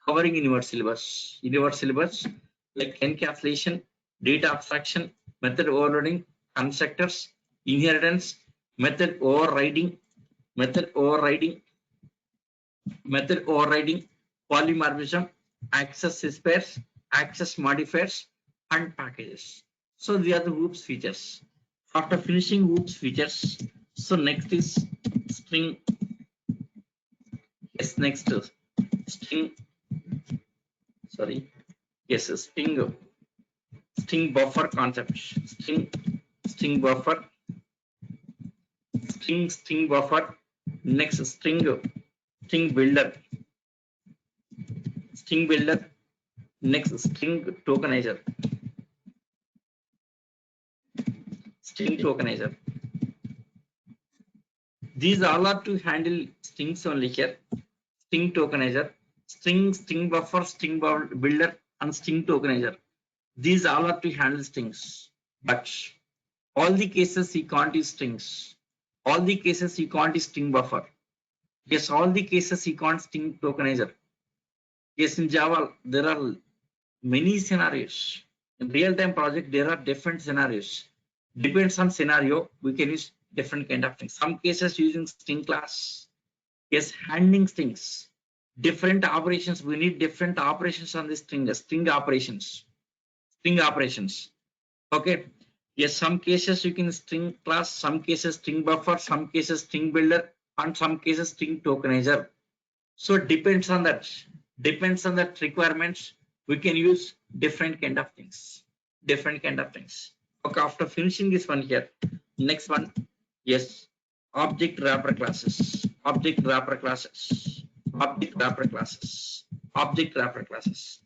covering in your syllabus. In your syllabus, like encapsulation, data abstraction, method overloading, constructors, inheritance, method overriding, method overriding, method overriding, polymorphism, access spares, access modifiers, and packages. So these are the OOPS features. After finishing OOPS features, so next is string. Yes, next is string. Sorry. Yes, string buffer concept. String buffer. String buffer. Next string builder. String builder. Next string tokenizer. String tokenizer. These all are to handle strings only here. String tokenizer, string buffer, string builder, and string tokenizer. These all are to handle strings. But all the cases you can't use strings. All the cases you can't use string buffer. Yes, all the cases you can't string tokenizer. Yes, in Java there are many scenarios. In real-time project there are different scenarios. Depends on scenario, we can use different kind of things. Some cases using string class. Yes, handling strings. Different operations. We need different operations on this string. String operations. String operations. Okay. Yes, some cases you can string class, some cases string buffer, some cases string builder, and some cases string tokenizer. So it depends on that. Depends on that requirements. We can use different kind of things. Different kind of things. Okay, after finishing this one here, next one, yes, object wrapper classes. Object wrapper classes. Object wrapper classes. Object wrapper classes.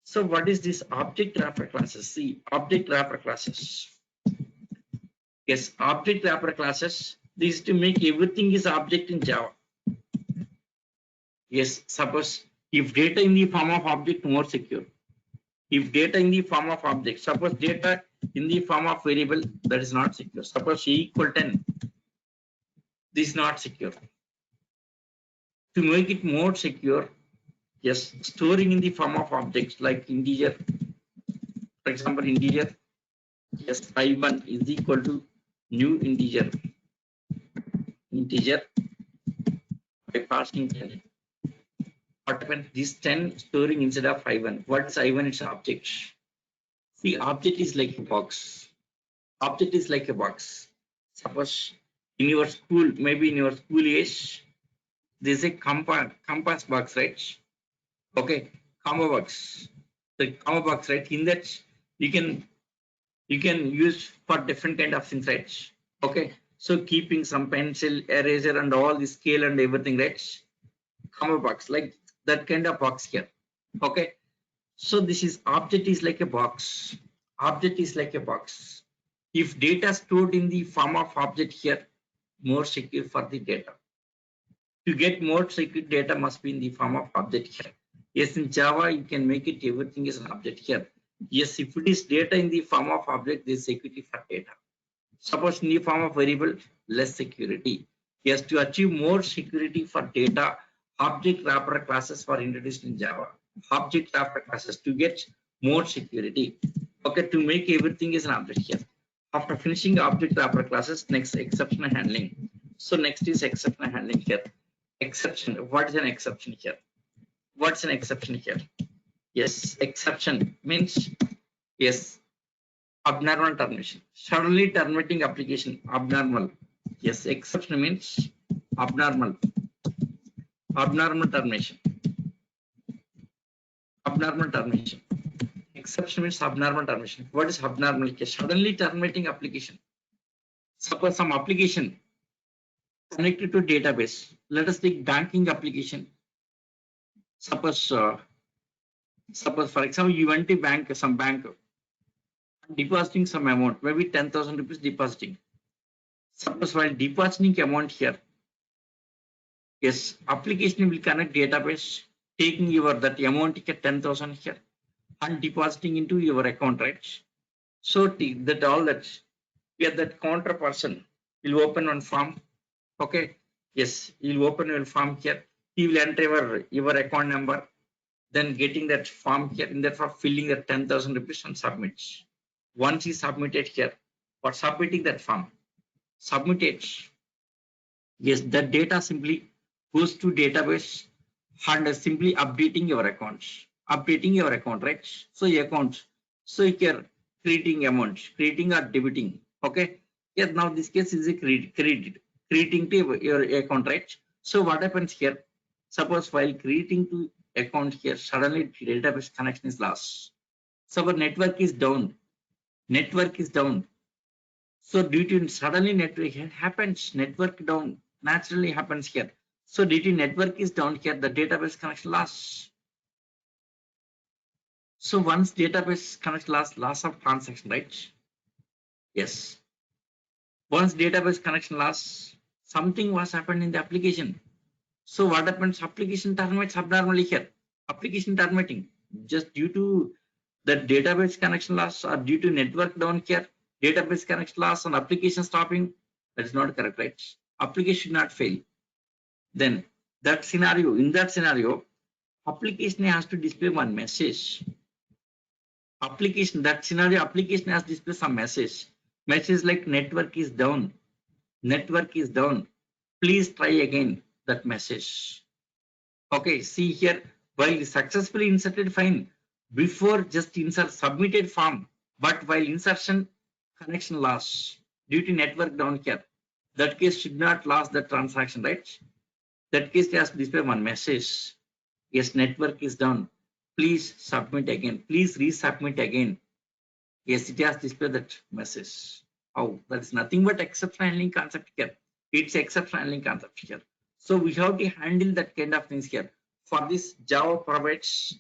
So what is this object wrapper classes? See, object wrapper classes. Yes, object wrapper classes. This is to make everything is object in Java. Yes, suppose if data in the form of object, more secure. If data in the form of object, suppose data in the form of variable, that is not secure. Suppose C equal 10, this is not secure. To make it more secure, yes, storing in the form of objects like integer, for example, integer, yes, I1 is equal to new integer by passing 10. What happens? This 10 storing instead of I1. What is I1? It's object. See, object is like a box. Object is like a box. Suppose in your school, maybe in your school age, there's a compass box, right? Okay, combo box. The combo box, right? In that you can use for different kind of things, right? Okay, so keeping some pencil, eraser, and all the scale and everything, right? Combo box, like that kind of box here. Okay, so this is object is like a box. Object is like a box. If data stored in the form of object here, more secure for the data. To get more secure data must be in the form of object here. Yes, in Java, you can make it everything is an object here. Yes, if it is data in the form of object, there is security for data. Suppose in the form of variable, less security. Yes, to achieve more security for data, object wrapper classes were introduced in Java. Object wrapper classes to get more security. Okay, to make everything is an object here. After finishing object wrapper classes, next exception handling. So next is exception handling here. Exception. What is an exception here? What's an exception here? Yes, exception means yes, abnormal termination. Suddenly terminating application, abnormal. Yes, exception means abnormal. Abnormal termination. Abnormal termination. Exception means abnormal termination. What is abnormal? Suddenly terminating application. Suppose some application connected to database. Let us take banking application. Suppose for example, you went to bank, some bank, depositing some amount, maybe 10,000 rupees depositing. Suppose while depositing amount here, yes, application will connect database, taking your that amount 10,000 here and depositing into your account, right? So that all that, yeah, that counter person will open one form. Okay, yes, he'll open your form here. He will enter your account number, then getting that form here, in that form filling that 10,000 rupees and submits. Once he submitted here, for submitting that form, submitted, yes, that data simply goes to database and simply updating your accounts, right? So account, so you're creating amount, creating or debiting. Okay, yes, now this case is a creating to your account, right? So what happens here? Suppose while creating to account here, suddenly database connection is lost. So our network is down. So due to suddenly network happens, network down naturally happens here. So due to network is down here, the database connection loss. So once database connection loss of transaction, right? Yes. Once database connection loss, something was happened in the application. So what happens? Application terminates abnormally here. Application terminating just due to the database connection loss or due to network down here, database connection loss and application stopping. That is not correct, right? Application should not fail. Then in that scenario, application has to display one message. Application has to display some message. Message like network is down. Please try again that message. Okay, see here, while successfully inserted, fine. Before just insert submitted form, but while insertion connection loss due to network down here, that case should not lose the transaction, right? That case has to display one message. Yes, network is down. Please submit again. Please resubmit again. Yes, it has displayed that message. Oh, that is nothing but exception handling concept here. It's exception handling concept here. So we have to handle that kind of things here. For this, Java provides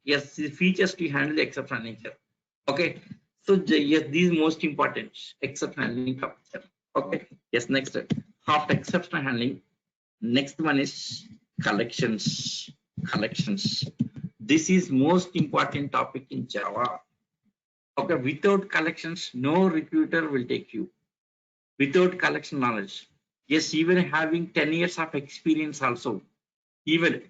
yes, the features to handle the exception handling here. Okay. So yes, these most important exception handling here. Okay. Yes, next after exception handling, Next one is collections. Collections. This is most important topic in Java. Okay, without collections, no recruiter will take you. Without collection knowledge. Yes, even having 10 years of experience also, even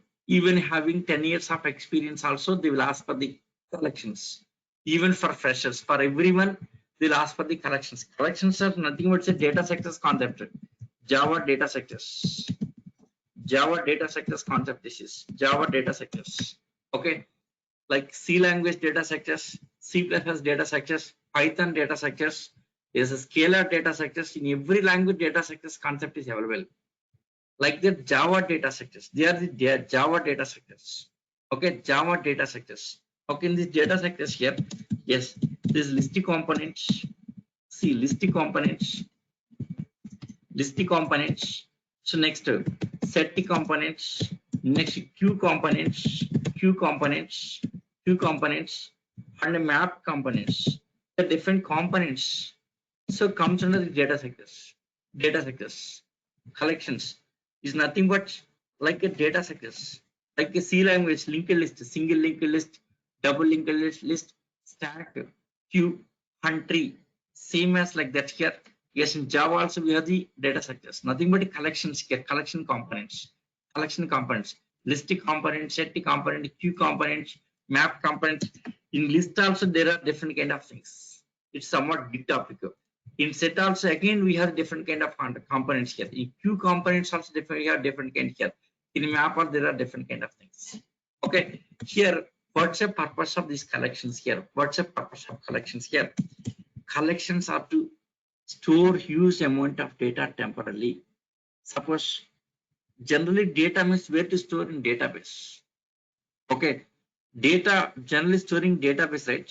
having 10 years of experience also, they will ask for the collections. Even for freshers, for everyone, they'll ask for the collections. Collections are nothing but a data sectors concept. Java data sectors. Java data sectors concept. This is Java data sectors. Okay, like C language data sectors, C++ data sectors, Python data sectors. There's a scalar data sectors. In every language, data sectors concept is available. Like the Java data sectors, they are the Java data sectors. Okay, Java data sectors. Okay, in these data sectors here, yes, this listy components. See, listy components. Listy components. So next, set components. Next, queue components. Queue components. Queue components, and map components. The different components. So comes under the data sectors. Data sectors. Collections is nothing but like a data sectors, like a C language linked list, single linked list, double linked list, stack, queue, and tree. Same as like that here. Yes, in Java also we have the data sectors. Nothing but collections here, collection components, list component, set component, queue component, map component. In list also there are different kind of things. It's somewhat big topic. In set also again we have different kind of components here. In queue components also different, we have different kind here. In map also there are different kind of things. Okay, here what's the purpose of these collections here? What's the purpose of collections here? Collections are to store huge amount of data temporarily. Suppose generally data means where to store in database. Okay, data generally storing database, right?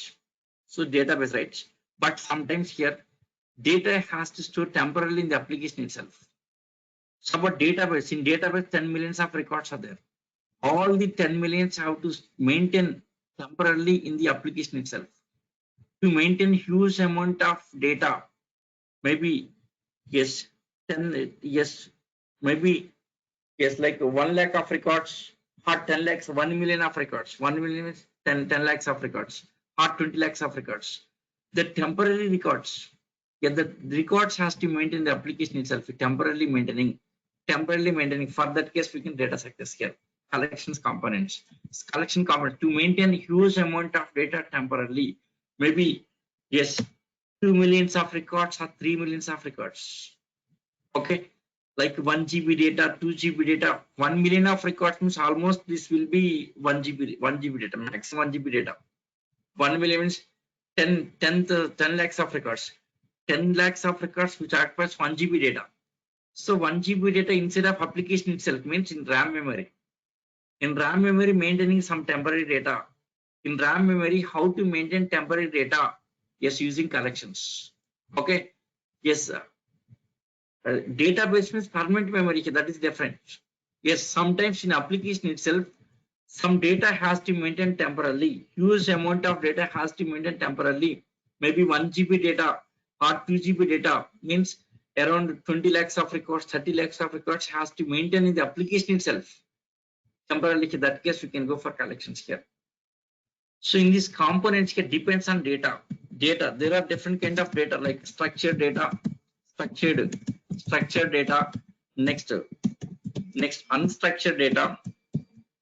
So database, right? But sometimes here data has to store temporarily in the application itself. So about database, in database 10 millions of records are there. All the 10 millions have to maintain temporarily in the application itself. To maintain huge amount of data, maybe yes, 10 yes, maybe yes, like 1 lakh of records, or 10 lakhs, 1 million of records. 1 million is 10 lakhs of records, or 20 lakhs of records. The temporary records, yeah, the records has to maintain the application itself, temporarily maintaining. For that case, we can data sectors here. Collections components. Collection components to maintain huge amount of data temporarily. Maybe yes, 2 millions of records or 3 millions of records. Okay, like 1 GB data, 2 GB data, 1 million of records means almost this will be 1 GB data, maximum 1 GB data. 1 million means 10 lakhs of records. 10 lakhs of records which occupies 1 GB data. So 1 GB data inside of application itself means in RAM memory. In RAM memory maintaining some temporary data. In RAM memory, how to maintain temporary data? Yes, using collections. Okay. Yes, database means permanent memory, that is different. Yes, sometimes in application itself, some data has to maintain temporarily. Huge amount of data has to maintain temporarily. Maybe 1 GB data or 2 GB data means around 20 lakhs of records, 30 lakhs of records has to maintain in the application itself. Temporarily, in that case, we can go for collections here. So in these components, it depends on data. There are different kind of data like structured data, structured data. Next unstructured data.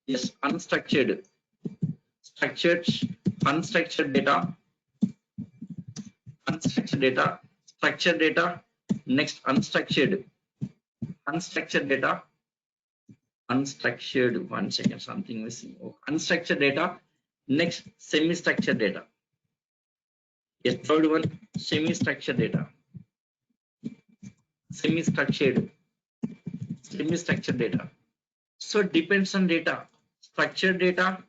Yes, unstructured, structured, unstructured data, structured data. Next unstructured data, unstructured. One second, something missing. Oh, unstructured data. Next semi-structured data. Yes, third one semi-structured data. Semi-structured data. So it depends on data. Structured data,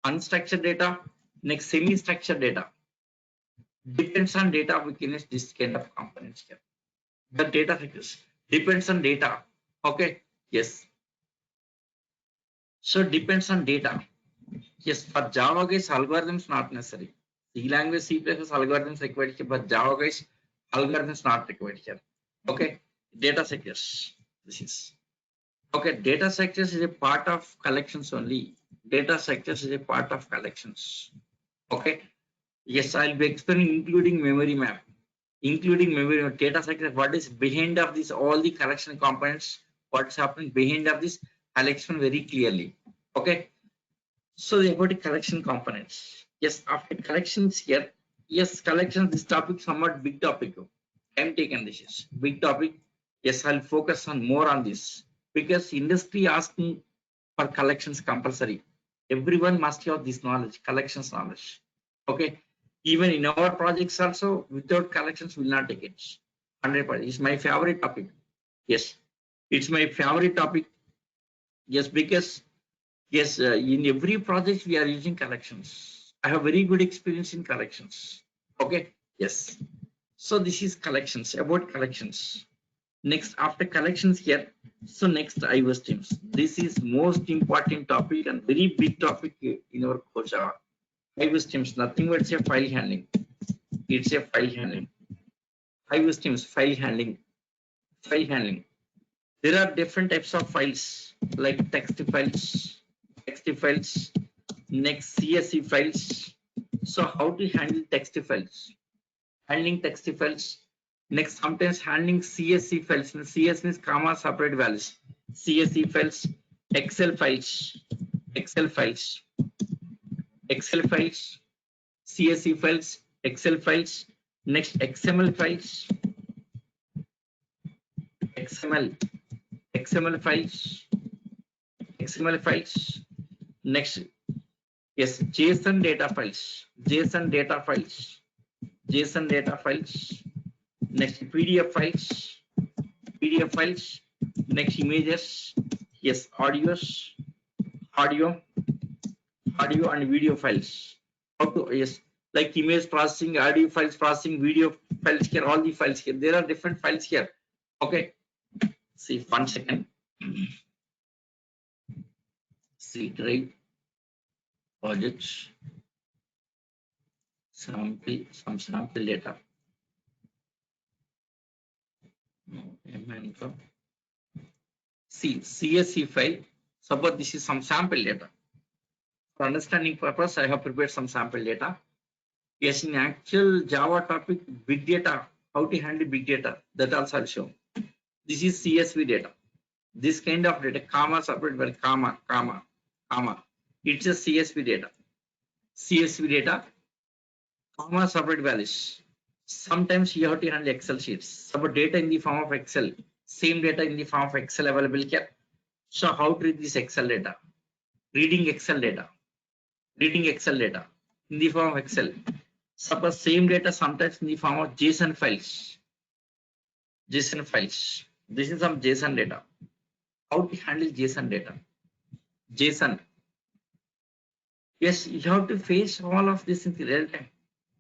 unstructured data, next semi-structured data. Depends on data, we can use this kind of components here. The data figures depends on data. Okay, yes. So depends on data. Yes, for Java guys, algorithms not necessary. C language, C++ algorithms required here, but Java guys, algorithms not required here. Okay, data sectors. This is okay. Data structures is a part of collections only. Data structures is a part of collections. Okay. Yes, I'll be explaining including memory map, including memory map, data structure. What is behind of this? All the collection components. What's happening behind of this? I'll explain very clearly. Okay. So about the collection components. Yes, after collections here. Yes, collections. This topic somewhat big topic. I'm taken this is big topic. Yes, I'll focus on more on this because industry asking for collections compulsory. Everyone must have this knowledge, collections knowledge. Okay. Even in our projects also, without collections, will not take it. 100%. It's my favorite topic. Yes, it's my favorite topic. Yes, because yes, in every project we are using collections. I have very good experience in collections. Okay. Yes. So this is collections, about collections. Next, after collections here, so next iOS teams. This is most important topic and very big topic in our course. iOS teams, nothing but it's a file handling. It's a file handling. iOS teams, file handling. File handling. There are different types of files like text files, next CSV files. So how to handle text files? Handling text files. Next, sometimes handling CSV files. CS means comma separate values. CSV files, Excel files, Excel files, Excel files, CSV files, Excel files. Next, XML files, XML files, XML files. Next, yes, JSON data files, JSON data files, JSON data files. Next, PDF files, next images, yes, audio and video files. How to, yes, like image processing, audio files processing, video files here, all the files here. There are different files here. Okay, see 1 second. See drive projects, some sample data. See CSV file. Suppose this is some sample data. For understanding purpose, I have prepared some sample data. Yes, in actual Java topic, big data, how to handle big data, that also I'll show. This is CSV data. This kind of data, comma separate by comma. It's a CSV data. CSV data, comma separate values. Sometimes you have to handle Excel sheets. Suppose data in the form of Excel, same data in the form of Excel available here. So how to read this Excel data? Reading Excel data in the form of Excel. Suppose same data sometimes in the form of JSON files. This is some JSON data. How to handle JSON data? JSON. Yes, you have to face all of this in the real time.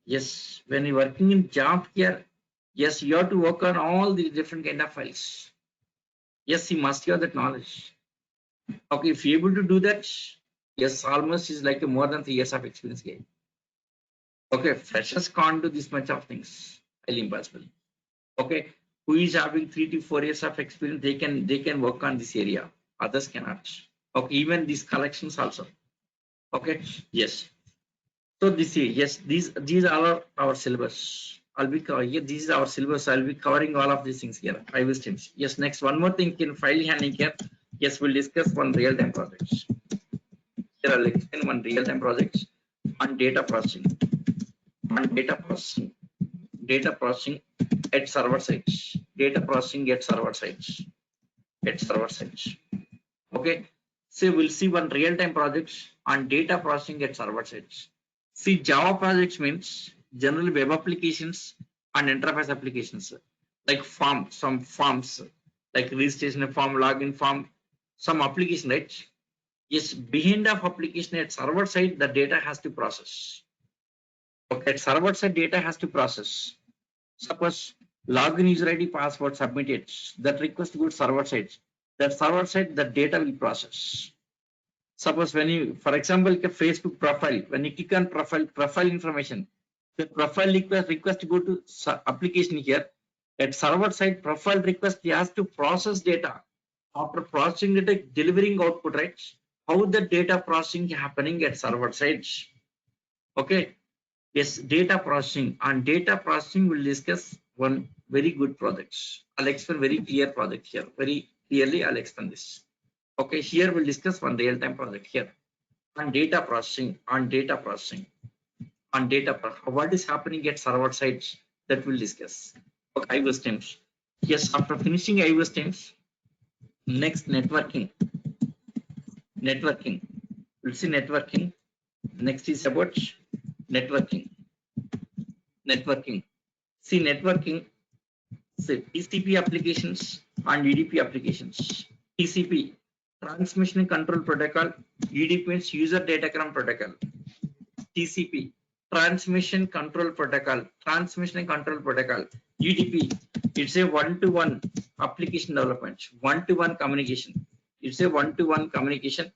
Yes, when you're working in job here, yes, you have to work on all the different kind of files. Yes, you must have that knowledge. Okay, if you're able to do that, yes, almost is like a more than 3 years of experience game. Okay, freshers can't do this much of things. Highly impossible. Okay, who is having 3 to 4 years of experience, they can work on this area. Others cannot. Okay, even these collections also. Okay, yes. So this is yes, these are our syllabus. I'll be here. This is our syllabus. I'll be covering all of these things here. I will streams. Yes, next one more thing in file handling here. Yes, we'll discuss one real-time projects. Here I'll explain one real-time projects on data processing. Data processing at server sites. Data processing at server sites. Okay. So we'll see one real-time projects on data processing at server sites. See, Java projects means generally web applications and enterprise applications like some forms like registration form, login form, some application, right? Yes, behind of application at server side, the data has to process. Okay, at server side, data has to process. Suppose login user ID password submitted, that request goes server side. That server side, the data will process. Suppose when you, for example, a Facebook profile, when you click on profile information, the profile request go to application here. At server side, profile request, he has to process data. After processing data, delivering output, right? How the data processing happening at server sides. Okay. Yes, data processing. On data processing, we'll discuss one very good projects. I'll explain very clear project here. Very clearly, I'll explain this. Okay, here we'll discuss one real-time project here. On data processing, what is happening at server sides, that we'll discuss. Okay, IO stems. Yes, after finishing IO stems, next networking. We'll see networking. Next is about networking. See networking. See TCP applications and UDP applications. TCP, transmission control protocol. UDP means user datagram protocol. TCP, transmission control protocol. UDP, it's a one-to-one application development. One-to-one communication. It's a one-to-one communication.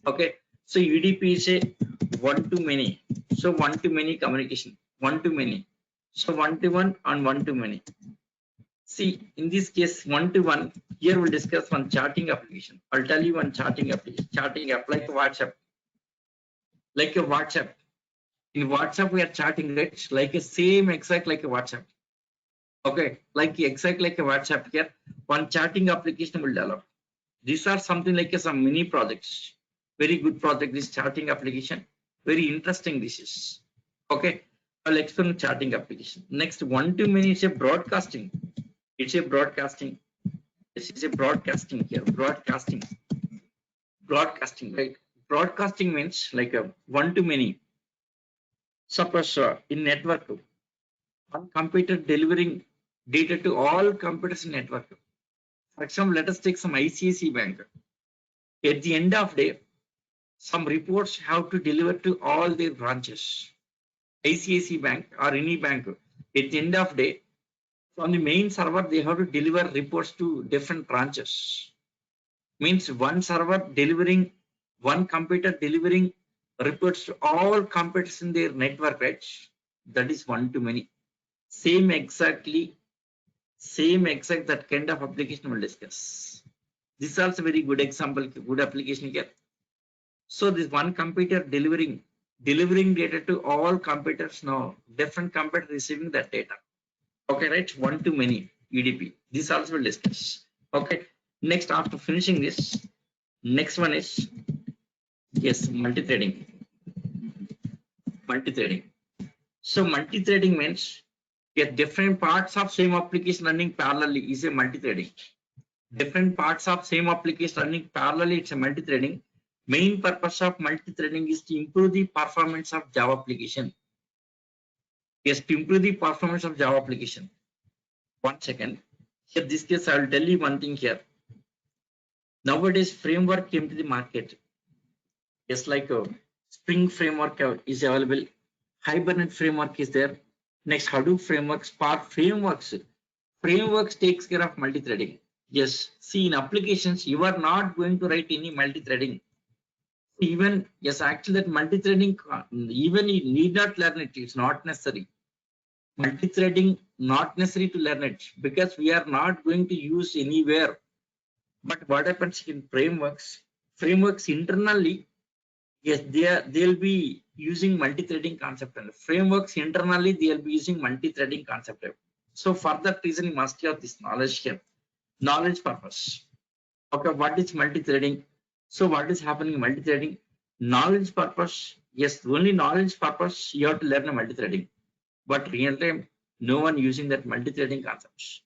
Okay. So UDP is a one-to-many. So one-to-many communication. One-to-many. So one-to-one and one-to-many. See, in this case, one-to-one, here we'll discuss one chatting application. I'll tell you one chatting application. Chatting app like WhatsApp. In WhatsApp, we are chatting, right? Like a same exact like a WhatsApp. Okay, exact like a WhatsApp here. One chatting application will develop. These are something like some mini projects. Very good project, this chatting application. Very interesting this is. Okay, I'll explain chatting application. Next, one-to-many is a broadcasting. It's a broadcasting. This is a broadcasting here. Broadcasting, right? Broadcasting means like a one-to-many. Suppose in network, one computer delivering data to all computers in network. For example, let us take some ICICI Bank. At the end of day, some reports have to deliver to all their branches. ICICI Bank or any bank, at the end of day, from the main server, they have to deliver reports to different branches. Means one server delivering, one computer delivering reports to all computers in their network, right? That is one-to-many. Same exact that kind of application we'll discuss. This is also very good example, good application here. So this one computer delivering data to all computers now, different computer receiving that data. Okay, right? One-to-many UDP. This also will discuss. Okay. Next, after finishing this, next one is yes, multi-threading. So multi-threading means different parts of same application running parallelly is a multi-threading. Different parts of same application running parallelly, it's a multi-threading. Main purpose of multi-threading is to improve the performance of Java application. Yes, to improve the performance of Java application. 1 second. Here, this case, I will tell you one thing here. Nowadays, framework came to the market. Just like a Spring framework is available. Hibernate framework is there. Next, Hadoop framework, Spark frameworks. Frameworks takes care of multi-threading. Yes, see in applications, you are not going to write any multi-threading. Even, yes, actually that multi-threading, even you need not learn it. It's not necessary. Multi-threading, not necessary to learn it because we are not going to use anywhere. But what happens in frameworks? Frameworks internally, yes, they'll be using multi-threading concept. And frameworks internally, they'll be using multi-threading concept. So for that reason, you must have this knowledge here. Knowledge purpose. Okay, what is multi-threading? So what is happening in multi-threading? Knowledge purpose. Yes, only knowledge purpose you have to learn a multi-threading. But real time, no one using that multi-threading concepts.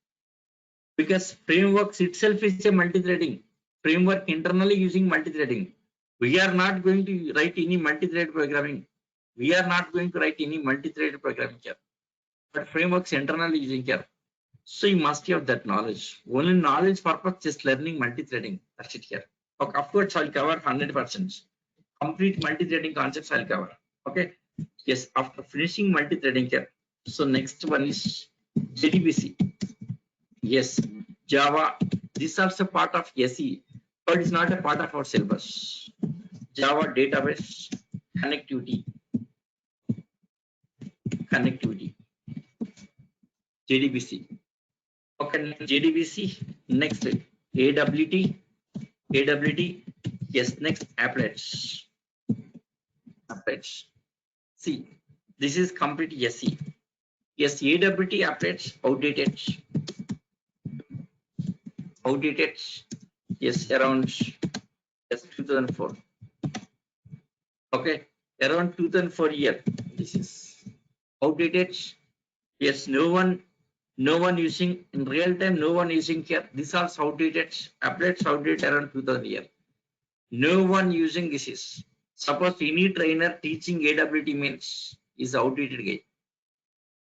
Because frameworks itself is a multi-threading. Framework internally using multi-threading. We are not going to write any multi-thread programming. Here. But frameworks internally using here. So you must have that knowledge. Only knowledge purpose, just learning multi-threading. That's it here. Okay, of course, I'll cover 100%. Complete multi-threading concepts I'll cover. Okay. Yes, after finishing multi-threading here. So next one is JDBC. Yes, Java. This is also part of SE, but it's not a part of our syllabus. Java database connectivity. JDBC. Okay, next JDBC, next AWT, AWT, yes, next applets. Applets. See, this is complete SE. Yes, AWT applets outdated, yes, around yes 2004. Okay, around 2004 year. This is outdated. Yes, no one using in real time. No one using here. These are outdated. Applets outdated around 2000 year. No one using this is. Suppose any trainer teaching AWT means is outdated guy.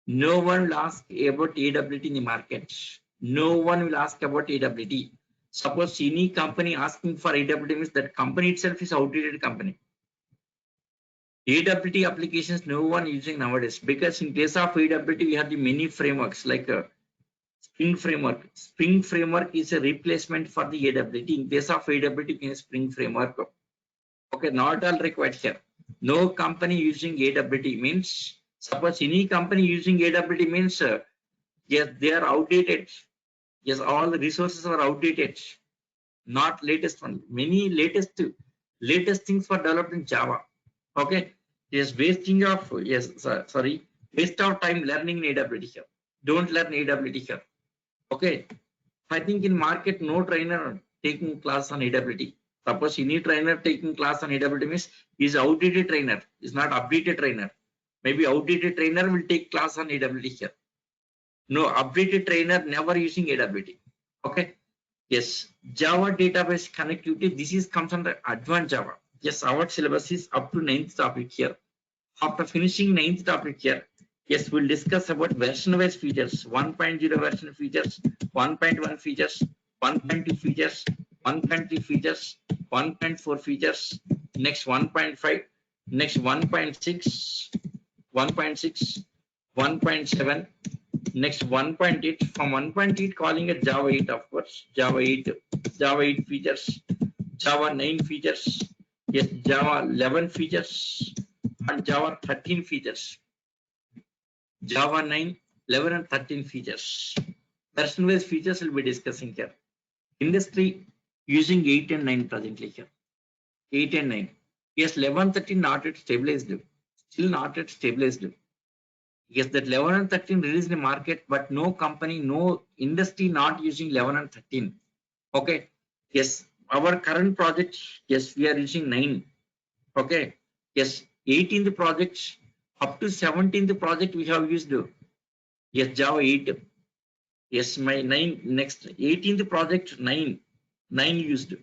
No one will ask about AWT in the market. No one will ask about AWT. Suppose any company asking for AWT means that company itself is outdated company. AWT applications no one using nowadays because in case of AWT we have the many frameworks like Spring framework. Spring framework is a replacement for the AWT. In case of AWT, we can Spring framework. Okay, not all required here. No company using AWT means suppose any company using AWT means yes they are outdated. Yes, all the resources are outdated, not latest one. Many latest things were developed in Java. Okay, yes, wasting of yes sorry waste of time learning in AWT here. Don't learn AWT here. Okay, I think in market no trainer taking class on AWT. Suppose any trainer taking class on AWT means is outdated trainer, is not updated trainer. Maybe outdated trainer will take class on AWT here. No, updated trainer never using AWT. Okay. Yes, Java database connectivity. This is comes under advanced Java. Yes, our syllabus is up to 9th topic here. After finishing 9th topic here, yes, we'll discuss about version-wise features, 1.0 version features, 1.1 features, 1.2 features, 1.3 features, 1.4 features, next 1.5, next 1.6, 1.6, 1.7, next 1.8. From 1.8 calling it Java 8, of course, Java 8 features, Java 9 features, yes, Java 11 features, and Java 13 features. Java 9, 11 and 13 features. Version-wise features will be discussing here. Industry using 8 and 9 presently here. 8 and 9. Yes, 11, 13 not yet stabilized. Still not yet stabilized. Yes, that 11 and 13 released in the market, but no company, no industry not using 11 and 13. Okay. Yes, our current project, yes, we are using 9. Okay. Yes, 18th project up to 17th project we have used. Yes, Java 8. Yes, my 9 next 18th project 9 used.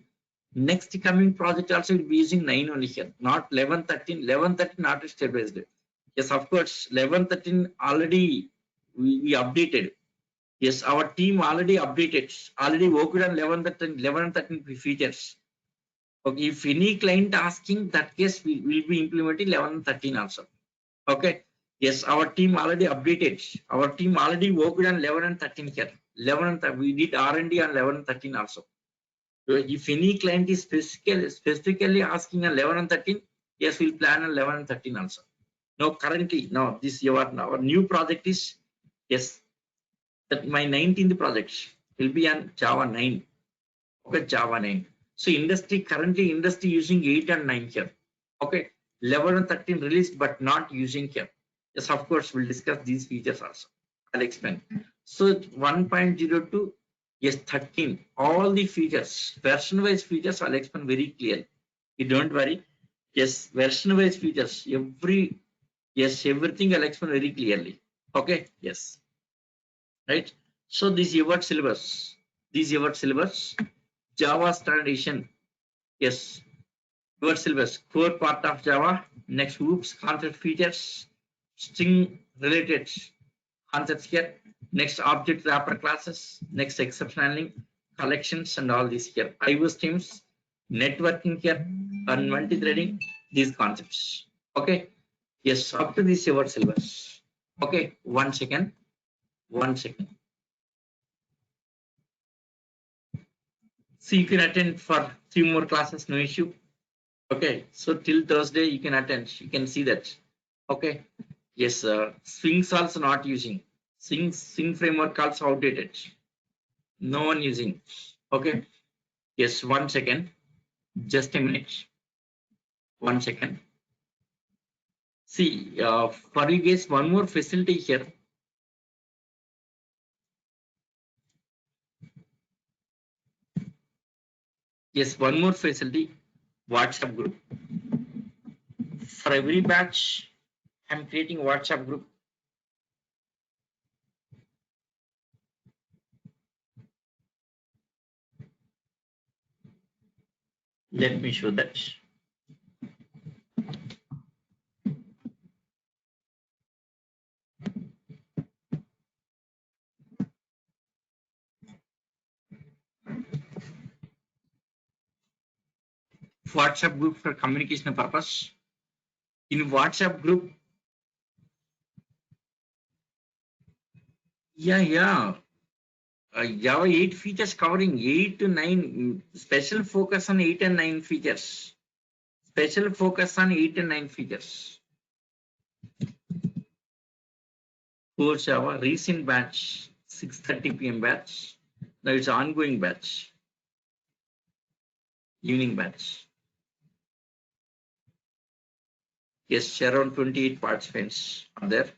Next coming project also will be using 9 only here, not 11, 13. 11, 13 not stabilized. Yes, of course, 11, 13 already we updated. Yes, our team already updated, already worked on 11, 13 features. Okay, if any client asking, that case we will be implementing 11 and 13 also. Okay, yes, our team already updated. Our team already worked on 11 and 13 here. 11 and we did R&D on 11 and 13 also. So if any client is specifically asking on 11 and 13, yes, we'll plan on 11 and 13 also. Now currently, now this our new project is yes, that my 19th project will be on Java 9. Okay, Java 9. So currently industry using 8 and 9 here. Okay, 11 and 13 released but not using here. Yes, of course, we'll discuss these features also. I'll explain. So 1.02, yes, 13. All the features, version-wise features, I'll explain very clearly. You don't worry. Yes, version-wise features, everything I'll explain very clearly. Okay, yes. Right. So this is your syllabus. This is your syllabus. Java standard edition. Yes. Your syllabus. Core part of Java. Next hoops, concept features, string related concepts here. Next object wrapper classes. Next exception handling, collections, and all these here. IO streams, networking here, and multi-threading. These concepts. Okay. Yes. Up to this your syllabus. Okay. 1 second. 1 second. So you can attend for 3 more classes, no issue. Okay, so till Thursday you can attend. You can see that. Okay, yes, Swings also not using. Swing framework also outdated. No one using. Okay. Yes, 1 second. Just a minute. 1 second. See, for you guys, one more facility here. Yes, one more facility. WhatsApp group. For every batch, I'm creating WhatsApp group. Let me show that. WhatsApp group for communication purpose. In WhatsApp group, yeah. Java 8 features covering 8 to 9. Special focus on 8 and 9 features. Special focus on 8 and 9 features. Core Java recent batch 6:30 p.m. batch. Now it's ongoing batch. Evening batch. Yes, around 28 participants are there.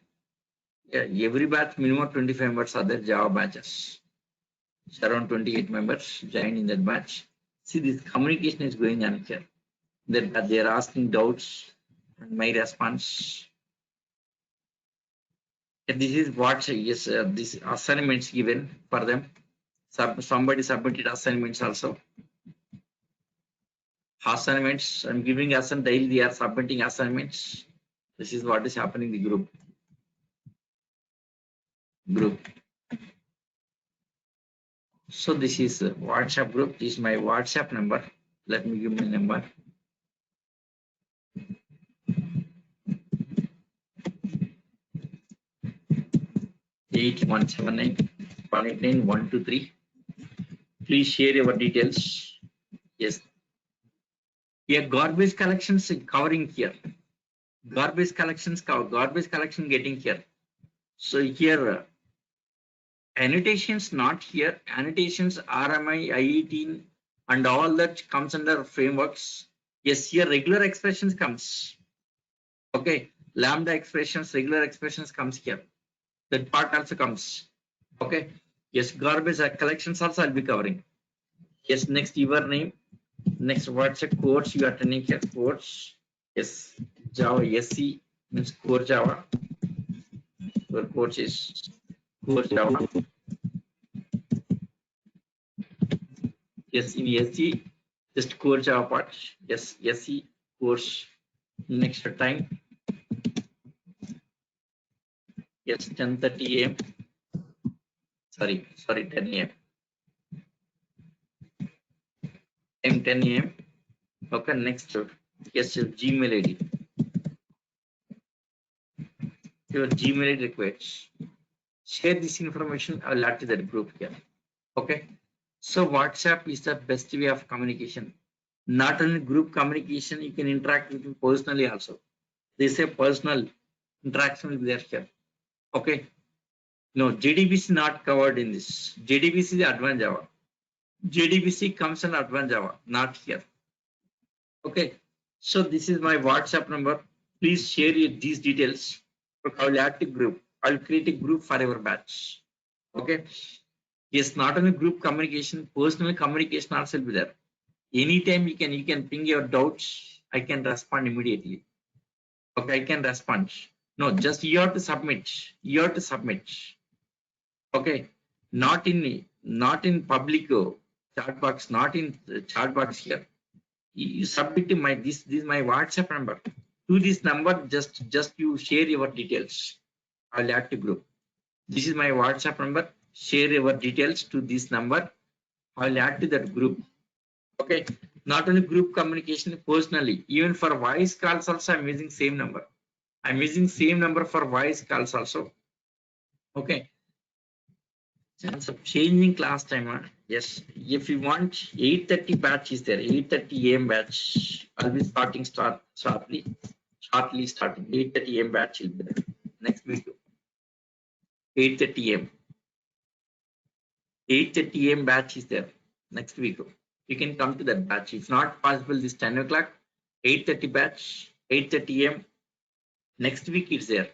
Yeah, every batch minimum 25 members are there. Java batches. Around 28 members joined in that batch. See, this communication is going on here. They are asking doubts and my response. This is what yes, this assignments given for them. Somebody submitted assignments also. Assignments. I'm giving assignment daily. They are submitting assignments. This is what is happening in the group. So this is WhatsApp group. This is my WhatsApp number. Let me give my number. 8179-189-123. Please share your details. Yes. Yeah, garbage collections covering here. Garbage collections garbage collection getting here. So here annotations not here. Annotations RMI, I18 and all that comes under frameworks. Yes, here regular expressions comes. Okay, lambda expressions, regular expressions comes here. That part also comes. Okay. Yes, garbage collections also I'll be covering. Yes, next your name. Next what's a course you are attending here? Course. Yes, Java SC means core Java. Your course is core Java. Yes, in SC, just core Java part. Yes, SC course. Next time. Yes, 10:30 a.m. Sorry, 10 a.m. Time 10 a.m. Okay, next. Yes, your Gmail ID. Your Gmail ID requires. Share this information. I'll add to that group here. Okay. So WhatsApp is the best way of communication. Not only group communication, you can interact with them personally also. They say personal interaction will be there here. Okay. No, JDBC not covered in this. JDBC is advanced Java. JDBC comes in advanced Java, not here. Okay. So this is my WhatsApp number. Please share these details. I will add the group. I will create a group for our batch. Okay. Yes, not only group communication, personal communication also will be there. Anytime you can ping your doubts. I can respond immediately. Okay, I can respond. No, just you have to submit. You have to submit. Okay, not in public chat box, not in chat box here. You submit to my this is my WhatsApp number. To this number, just you share your details. I'll add to group. This is my WhatsApp number. Share your details to this number. I'll add to that group. Okay, not only group communication, personally, even for voice calls also I'm using same number. I'm using same number for voice calls also. Okay, chance of changing class time. Yes, if you want 8:30 batch is there, 8:30 a.m. batch. I'll be starting shortly starting 8:30 a.m. batch will be there. Next week 8:30 a.m. 8:30 a.m. batch is there next week. You can come to that batch. If not possible, this 10 o'clock, 8:30 batch, 8:30 a.m. Next week it's there.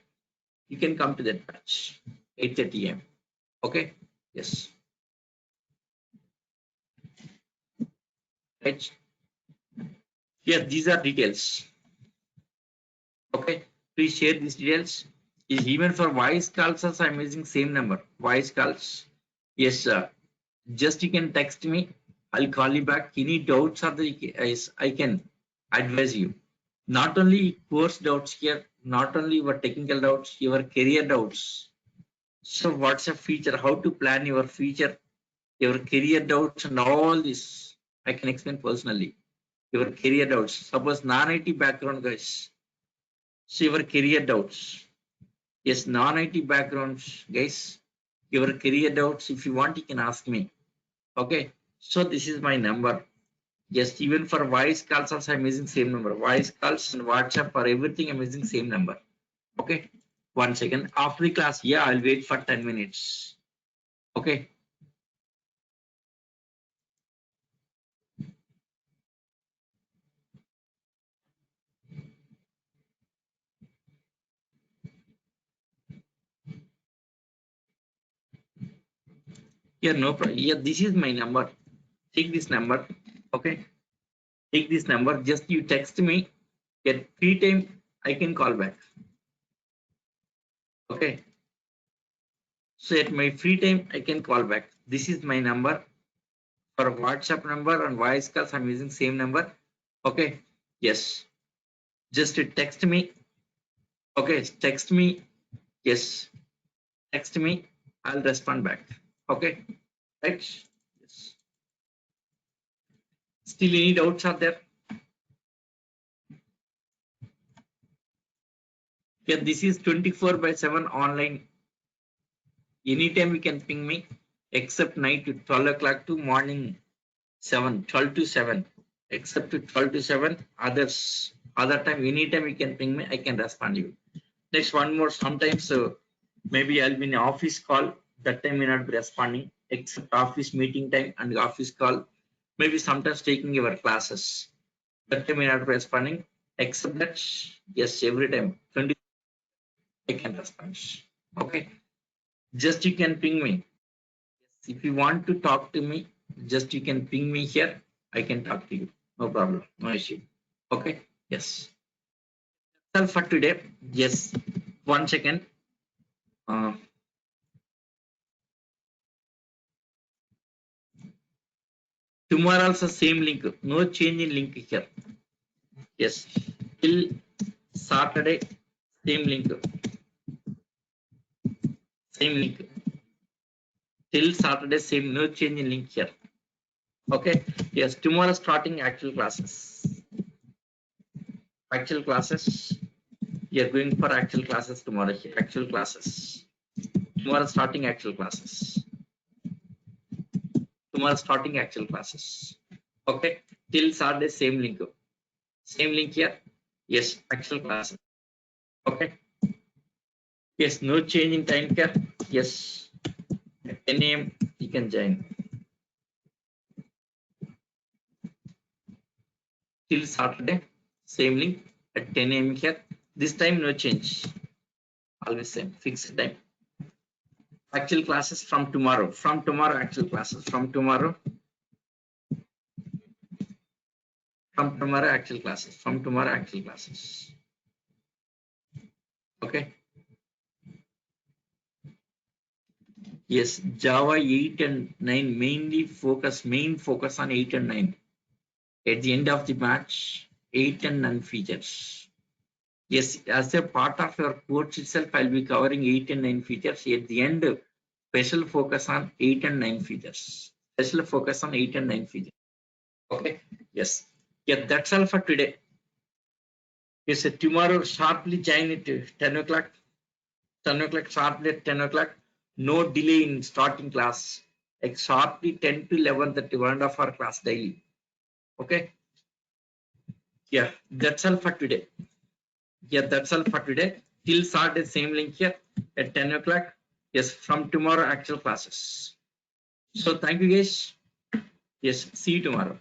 You can come to that batch, 8:30 a.m. Okay. Yes. Right. Yes, these are details. Okay. Please share these details. Is even for voice calls also I'm using same number. Voice calls. Yes, sir. Just you can text me. I'll call you back. Any doubts are the I can advise you. Not only course doubts here, not only your technical doubts, your career doubts. So what's a feature? How to plan your future, your career doubts and all this. I can explain personally. Your career doubts. Suppose non-IT background guys. So your career doubts. Yes, non-IT backgrounds guys. Your career doubts. If you want, you can ask me. Okay. So this is my number. Yes, even for voice calls also I'm using same number. Voice calls and WhatsApp for everything I'm using same number. Okay. 1 second. After the class, yeah, I'll wait for 10 minutes. Okay. Yeah, no problem. Yeah, this is my number. Take this number. Okay. Take this number. Just you text me. At free time, I can call back. Okay. So at my free time, I can call back. This is my number. For WhatsApp number and voice calls, I'm using same number. Okay. Yes. Just text me. Okay. Text me. Yes. Text me. I'll respond back. Okay. Right. Yes. Still any doubts are there? Yeah, this is 24/7 online. Anytime you can ping me, except night to 12 o'clock to morning 12 to 7. Except to 12 to 7. Other time, anytime you can ping me, I can respond you. Next one more. Sometimes maybe I'll be in office call. That time may not be responding. Except office meeting time and office call. Maybe sometimes taking your classes. That time may not be responding. Except that, yes, every time 20 I can respond. Okay. Just you can ping me. If you want to talk to me, just you can ping me here. I can talk to you. No problem. No issue. Okay. Yes. That's all for today. Yes. 1 second. Uh, tomorrow also same link. No change in link here. Yes. Till Saturday, same link. Same link. Till Saturday, same. No change in link here. Okay. Yes. Tomorrow starting actual classes. Actual classes. We are going for actual classes tomorrow. Actual classes. Tomorrow starting actual classes. Tomorrow starting actual classes. Okay. Till Saturday, same link. Same link here. Yes. Actual classes. Okay. Yes. No change in time here. Yes. At 10 a.m. you can join. Till Saturday, same link at 10 a.m. here. This time no change. Always same. Fixed time. Actual classes from tomorrow. From tomorrow, actual classes. From tomorrow. From tomorrow, actual classes. From tomorrow, actual classes. Okay. Yes, Java 8 and 9 mainly main focus on 8 and 9. At the end of the match, 8 and 9 features. Yes, as a part of your course itself, I'll be covering 8 and 9 features. At the end, special focus on 8 and 9 features. Special focus on 8 and 9 features. Okay. Yes. Yeah, that's all for today. Yes, tomorrow sharply join at 10 o'clock. 10 o'clock sharply at 10 o'clock. No delay in starting class. Like sharply 10 to 11, that 1.5 hour class daily. Okay. Yeah, that's all for today. Yeah, that's all for today. Till Saturday, same link here at 10 o'clock. Yes, from tomorrow, actual classes. So thank you guys. Yes, see you tomorrow.